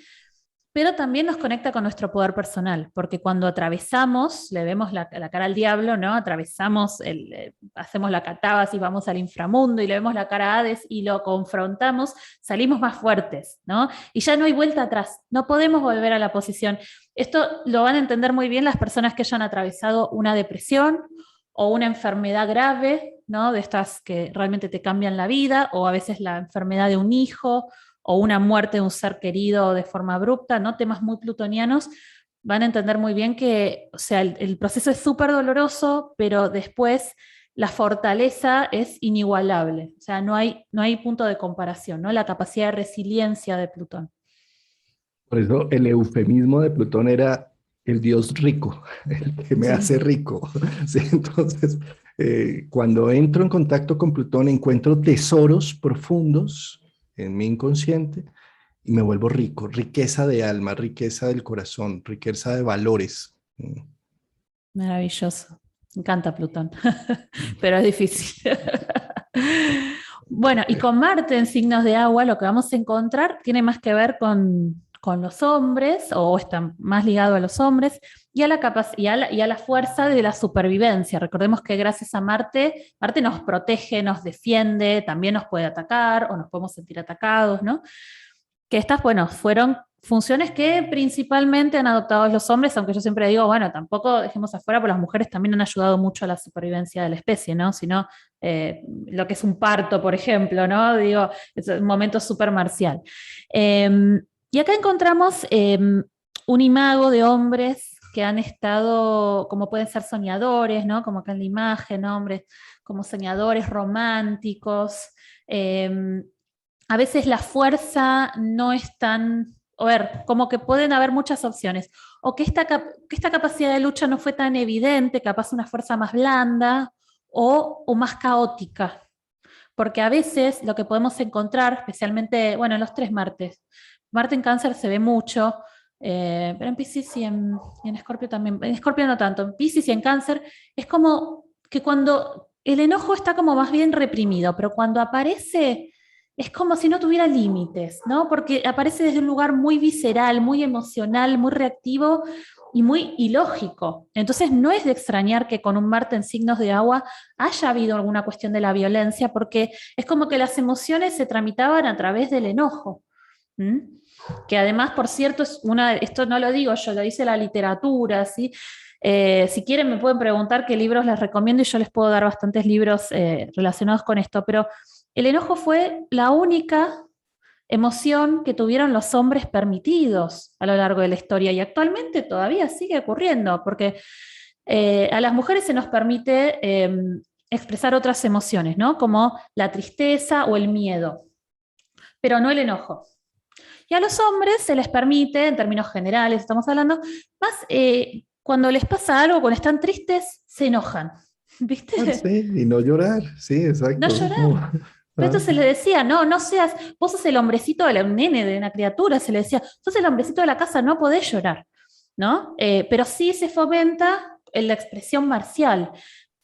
pero también nos conecta con nuestro poder personal, porque cuando atravesamos, le vemos la cara al diablo, ¿no? Atravesamos, hacemos la catábasis, vamos al inframundo y le vemos la cara a Hades y lo confrontamos, salimos más fuertes, ¿no? Y ya no hay vuelta atrás, no podemos volver a la posición. Esto lo van a entender muy bien las personas que hayan atravesado una depresión o una enfermedad grave, ¿no? De estas que realmente te cambian la vida, o a veces la enfermedad de un hijo, o una muerte de un ser querido de forma abrupta, ¿no? Temas muy plutonianos, van a entender muy bien que, o sea, el proceso es súper doloroso, pero después la fortaleza es inigualable, o sea, no hay punto de comparación, ¿no? La capacidad de resiliencia de Plutón. por eso el eufemismo de Plutón era el dios rico, el que me Sí. hace rico. ¿Sí? Entonces, cuando entro en contacto con Plutón, encuentro tesoros profundos en mi inconsciente y me vuelvo rico, riqueza de alma, riqueza del corazón, riqueza de valores. Maravilloso. Me encanta Plutón, pero es difícil. Bueno, y con Marte en signos de agua, lo que vamos a encontrar tiene más que ver con los hombres, o está más ligado a los hombres, y a y a la fuerza de la supervivencia. Recordemos que gracias a Marte, Marte nos protege, nos defiende, también nos puede atacar, o nos podemos sentir atacados, ¿no? Que estas, bueno, fueron funciones que principalmente han adoptado los hombres, aunque yo siempre digo, bueno, tampoco dejemos afuera, porque las mujeres también han ayudado mucho a la supervivencia de la especie, ¿no? Sino lo que es un parto, por ejemplo, ¿no? Digo, es un momento súper marcial. Y acá encontramos un imago de hombres que han estado, como pueden ser soñadores, ¿no? Como acá en la imagen, hombres como soñadores románticos. A veces la fuerza no es tan, a ver, como que pueden haber muchas opciones, o que esta capacidad de lucha no fue tan evidente, capaz una fuerza más blanda o más caótica, porque a veces lo que podemos encontrar, especialmente, bueno, en los tres Martes, Marte en Cáncer se ve mucho, pero en Piscis y en Escorpio también, en Escorpio no tanto, en Piscis y en Cáncer, es como que cuando el enojo está como más bien reprimido, pero cuando aparece es como si no tuviera límites, ¿no? Porque aparece desde un lugar muy visceral, muy emocional, muy reactivo y muy ilógico. Entonces no es de extrañar que con un Marte en signos de agua haya habido alguna cuestión de la violencia, porque es como que las emociones se tramitaban a través del enojo. ¿Mm? Que además, por cierto, esto no lo digo yo, lo dice la literatura, ¿sí? Si quieren me pueden preguntar qué libros les recomiendo y yo les puedo dar bastantes libros relacionados con esto, pero el enojo fue la única emoción que tuvieron los hombres permitidos a lo largo de la historia y actualmente todavía sigue ocurriendo, porque a las mujeres se nos permite expresar otras emociones, ¿no? Como la tristeza o el miedo, pero no el enojo. Y a los hombres se les permite, en términos generales estamos hablando, más cuando les pasa algo, cuando están tristes, se enojan. ¿Viste? Sí, y no llorar, sí, No exacto. llorar. Pero esto se le decía, no seas, vos sos el hombrecito de un nene, de una criatura, se le decía, sos el hombrecito de la casa, no podés llorar, ¿no? Pero sí se fomenta en la expresión marcial.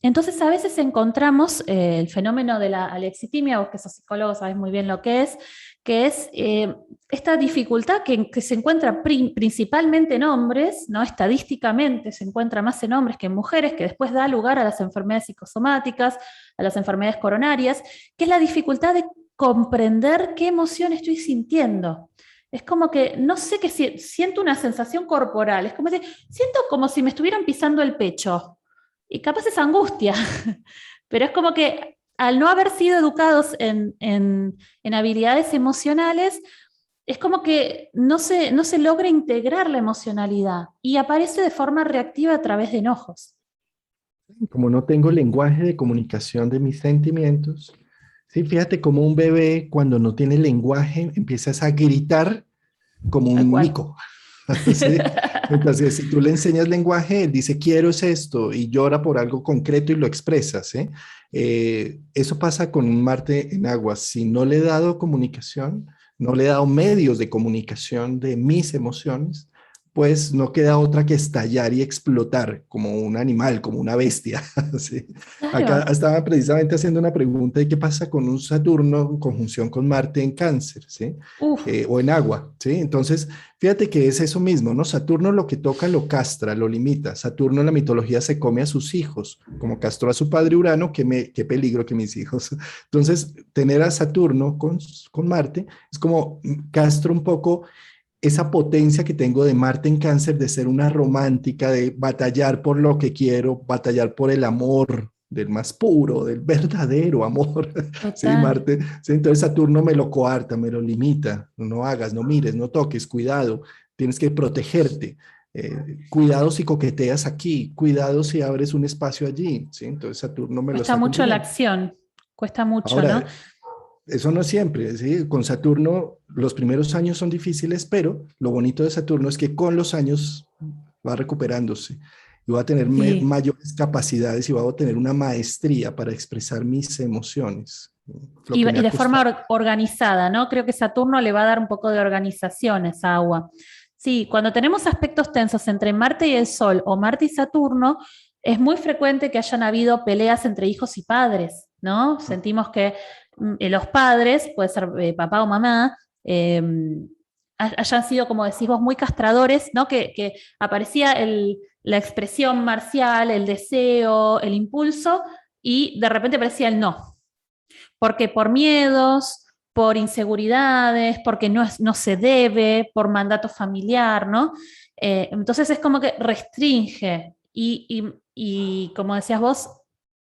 Entonces a veces encontramos el fenómeno de la alexitimia, vos que sos psicólogo sabés muy bien lo que es esta dificultad que se encuentra principalmente en hombres, ¿no? Estadísticamente se encuentra más en hombres que en mujeres, que después da lugar a las enfermedades psicosomáticas, a las enfermedades coronarias, que es la dificultad de comprender qué emoción estoy sintiendo. Es como que no sé qué siento una sensación corporal, es como si siento como si me estuvieran pisando el pecho. Y capaz es angustia, pero es como que al no haber sido educados en habilidades emocionales, es como que no se logra integrar la emocionalidad y aparece de forma reactiva a través de enojos. Como no tengo lenguaje de comunicación de mis sentimientos, sí, fíjate como un bebé cuando no tiene lenguaje empiezas a gritar como Tal un cual. mico. ¿Sí? Entonces, si tú le enseñas lenguaje, él dice, quiero es esto, y llora por algo concreto y lo expresa, ¿sí? Eso pasa con un Marte en agua. Si no le he dado comunicación, no le he dado medios de comunicación de mis emociones, pues no queda otra que estallar y explotar como un animal, como una bestia. ¿Sí? Acá Claro. estaba precisamente haciendo una pregunta de qué pasa con un Saturno en conjunción con Marte en Cáncer, ¿sí? Uf, O en agua, ¿sí? Entonces, fíjate que es eso mismo, ¿no? Saturno lo que toca lo castra, lo limita. Saturno en la mitología se come a sus hijos, como castró a su padre Urano, qué peligro que mis hijos. Entonces, tener a Saturno con Marte es como castro un poco esa potencia que tengo de Marte en Cáncer, de ser una romántica, de batallar por lo que quiero, batallar por el amor del más puro, del verdadero amor. Sí, total. Marte. Sí, entonces Saturno me lo coarta, me lo limita. No hagas, no mires, no toques, cuidado. Tienes que protegerte. Cuidado si coqueteas aquí, cuidado si abres un espacio allí. ¿Sí? Entonces Saturno me lo Cuesta está mucho la cumpliendo. acción, cuesta mucho, ¿no? Ahora, eso no siempre, ¿sí? Con Saturno los primeros años son difíciles, pero lo bonito de Saturno es que con los años va recuperándose y va a tener Sí. mayores capacidades y va a tener una maestría para expresar mis emociones, lo que me Y ha de forma costado. organizada, ¿no? Creo que Saturno le va a dar un poco de organización a esa agua. Sí, cuando tenemos aspectos tensos entre Marte y el Sol o Marte y Saturno, es muy frecuente que hayan habido peleas entre hijos y padres, ¿no? Sentimos que los padres, puede ser papá o mamá, eh, hayan sido, como decís vos, muy castradores, ¿no? Que aparecía la expresión marcial, el deseo, el impulso, y de repente aparecía el no, porque por miedos, por inseguridades, porque no se debe, por mandato familiar, ¿no? Entonces es como que restringe y como decías vos,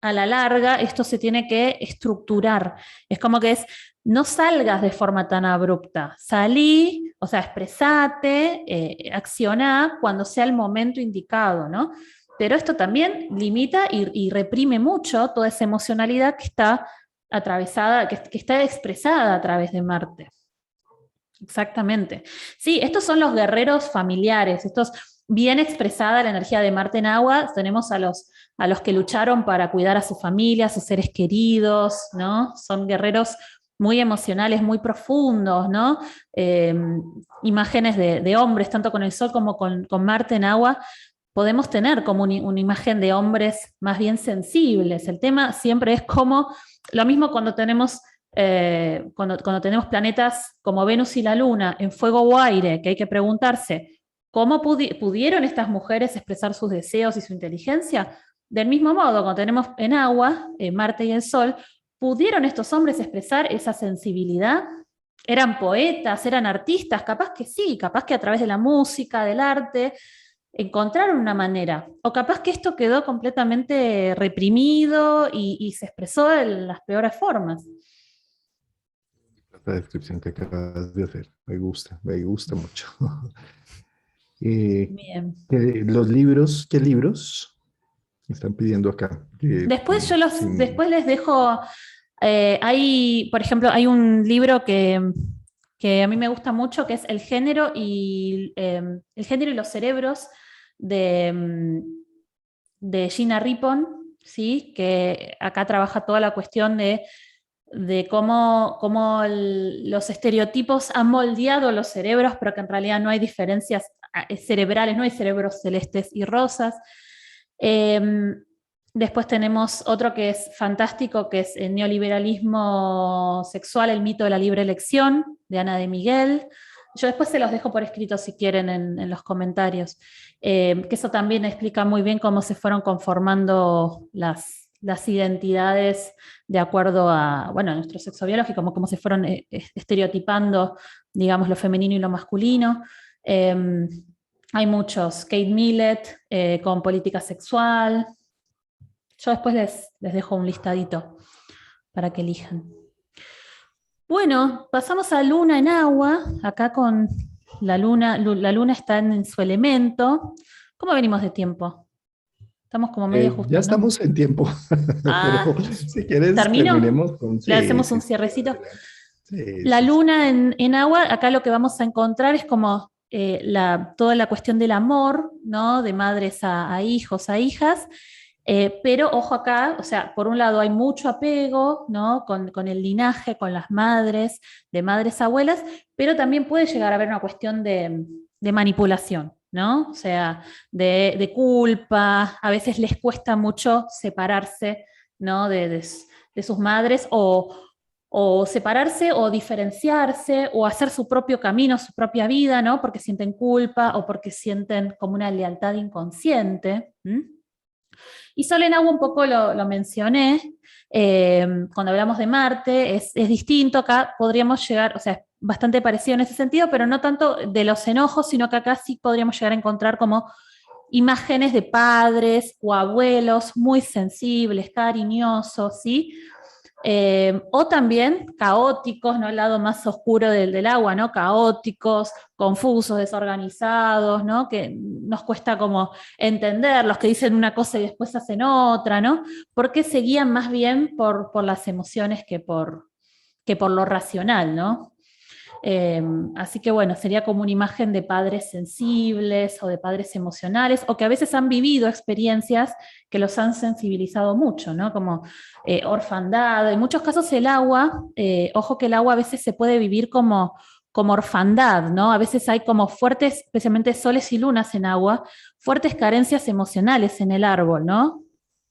a la larga esto se tiene que estructurar. Es como que es, no salgas de forma tan abrupta, salí, o sea, expresate, acciona cuando sea el momento indicado, ¿no? Pero esto también limita y reprime mucho toda esa emocionalidad que está atravesada, que está expresada a través de Marte. Exactamente. Sí, estos son los guerreros familiares, estos bien expresada la energía de Marte en agua, tenemos a los que lucharon para cuidar a su familia, a sus seres queridos, ¿no? Son guerreros muy emocionales, muy profundos, ¿no? Eh, Imágenes de hombres, tanto con el Sol como con Marte en agua, podemos tener como una imagen de hombres más bien sensibles. El tema siempre es como, lo mismo cuando tenemos, cuando tenemos planetas como Venus y la Luna en fuego o aire, que hay que preguntarse, ¿cómo pudieron estas mujeres expresar sus deseos y su inteligencia? Del mismo modo, cuando tenemos en agua, Marte y el Sol, ¿pudieron estos hombres expresar esa sensibilidad? ¿Eran poetas, eran artistas? Capaz que sí, capaz que a través de la música, del arte, encontraron una manera. O capaz que esto quedó completamente reprimido y se expresó de las peores formas. La descripción que acabas de hacer, me gusta mucho. Bien. Los libros, ¿qué libros me están pidiendo acá? Después Sin, después les dejo, hay, por ejemplo, hay un libro que a mí me gusta mucho, que es El género y los cerebros de, de Gina Ripon, ¿sí? Que acá trabaja toda la cuestión de cómo los estereotipos han moldeado los cerebros, pero que en realidad no hay diferencias cerebrales, no hay cerebros celestes y rosas. Eh, Después tenemos otro que es fantástico, que es el neoliberalismo sexual, el mito de la libre elección, de Ana de Miguel. Yo después se los dejo por escrito si quieren en los comentarios, que eso también explica muy bien cómo se fueron conformando las identidades de acuerdo a, bueno, a nuestro sexo biológico, cómo se fueron estereotipando, digamos, lo femenino y lo masculino. Hay muchos, Kate Millett con política sexual. Yo después les dejo un listadito para que elijan. Bueno, pasamos a luna en agua, acá con la luna está en su elemento. ¿Cómo venimos de tiempo? Estamos como medio Ya justos, ¿no? estamos en tiempo, pero Ah, si quieres ¿termino? terminemos con... Le Sí, hacemos sí, un sí, cierrecito. adelante. Sí, La sí, sí. luna en agua, acá lo que vamos a encontrar es como toda la cuestión del amor, ¿no? De madres a hijos, a hijas. Pero ojo acá, o sea, por un lado hay mucho apego, ¿no? Con el linaje, con las madres, de madres abuelas, pero también puede llegar a haber una cuestión de manipulación, ¿no? O sea, de culpa, a veces les cuesta mucho separarse, ¿no? De sus madres o separarse o diferenciarse o hacer su propio camino, su propia vida, ¿no? Porque sienten culpa o porque sienten como una lealtad inconsciente. ¿M? Y Sol en agua un poco lo mencioné, cuando hablamos de Marte, es distinto, acá podríamos llegar, o sea, es bastante parecido en ese sentido, pero no tanto de los enojos, sino que acá sí podríamos llegar a encontrar como imágenes de padres o abuelos muy sensibles, cariñosos, ¿sí? O también caóticos, ¿no? El lado más oscuro del agua, ¿no? Caóticos, confusos, desorganizados, ¿no? Que nos cuesta como entender, los que dicen una cosa y después hacen otra, ¿no? Porque se guían más bien por las emociones que por lo racional, ¿no? Así que bueno, sería como una imagen de padres sensibles o de padres emocionales, o que a veces han vivido experiencias que los han sensibilizado mucho, ¿no? Como orfandad. En muchos casos el agua, ojo que el agua a veces se puede vivir como orfandad, ¿no? A veces hay como fuertes, especialmente soles y lunas en agua, fuertes carencias emocionales en el árbol, ¿no?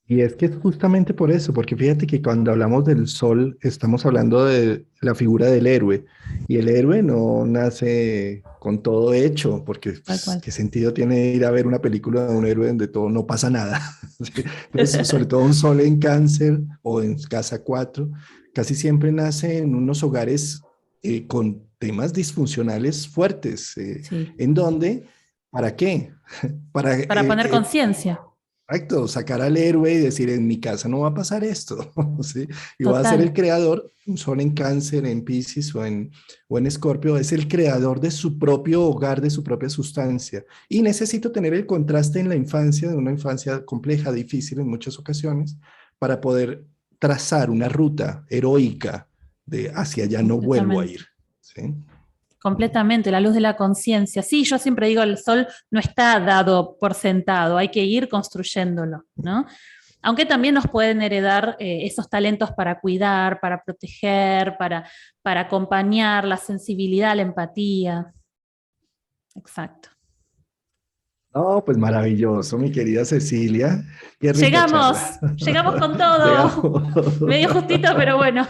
Y es que es justamente por eso, porque fíjate que cuando hablamos del sol, estamos hablando de la figura del héroe. Y el héroe no nace con todo hecho, porque Tal pues, cual. ¿qué sentido tiene ir a ver una película de un héroe donde todo no pasa nada? Sí. Entonces, sobre todo un sol en Cáncer o en Casa 4 casi siempre nace en unos hogares con temas disfuncionales fuertes, Sí. en donde, ¿para qué? Para Para poner conciencia. Exacto, sacar al héroe y decir, en mi casa no va a pasar esto, ¿sí? Y va a ser el Total. creador, un sol en Cáncer, en Piscis o en Escorpio, es el creador de su propio hogar, de su propia sustancia. Y necesito tener el contraste en la infancia, de una infancia compleja, difícil en muchas ocasiones, para poder trazar una ruta heroica de hacia allá no vuelvo a ir, Completamente. ¿sí? Completamente, la luz de la conciencia. Sí, yo siempre digo, el sol no está dado por sentado, hay que ir construyéndolo, ¿no? Aunque también nos pueden heredar esos talentos para cuidar, para proteger, para acompañar, la sensibilidad, la empatía. Exacto. No, pues maravilloso, mi querida Cecilia. Qué rica charla. Llegamos con todo. Llegamos. Medio justito, pero bueno.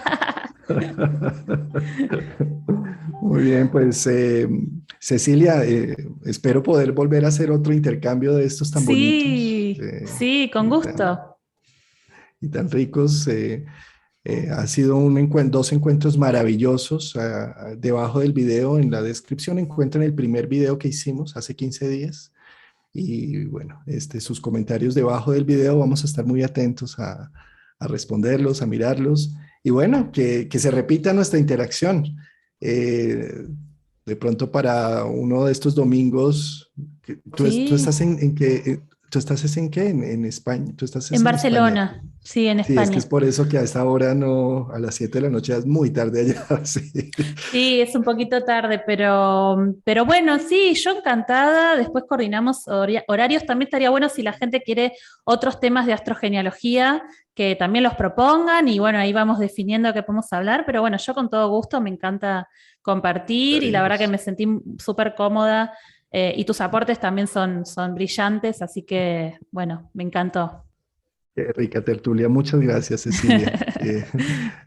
Muy bien, pues Cecilia, espero poder volver a hacer otro intercambio de estos tan bonitos Sí, sí, con y gusto. y tan ricos. Ha sido dos encuentros maravillosos. Debajo del video, en la descripción, encuentran el primer video que hicimos hace 15 días. Y bueno, sus comentarios debajo del video, vamos a estar muy atentos a responderlos, a mirarlos. Y bueno, que se repita nuestra interacción. Eh, de pronto para uno de estos domingos, tú Sí, estás en qué, tú estás es en qué, en España, tú estás es en en España. Barcelona, sí, en Sí, es que España. es por eso que a esta hora no, a las 7 de la noche es muy tarde allá. Sí. Sí, es un poquito tarde, pero bueno, sí, yo encantada. Después coordinamos horarios. También estaría bueno si la gente quiere otros temas de astrogenealogía, que también los propongan y bueno, ahí vamos definiendo qué podemos hablar. Pero bueno, yo con todo gusto me encanta compartir y la verdad que Maravilloso. me sentí súper cómoda y tus aportes también son brillantes, así que bueno, me encantó. Qué rica tertulia. Muchas gracias, Cecilia.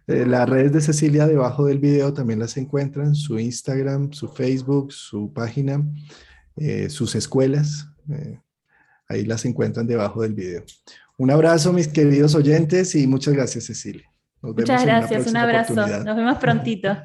Las redes de Cecilia debajo del video también las encuentran, su Instagram, su Facebook, su página, sus escuelas. Ahí las encuentran debajo del video. Un abrazo, mis queridos oyentes, y muchas gracias, Cecilia. Nos Muchas vemos en una gracias, un próxima abrazo. oportunidad. Nos vemos prontito.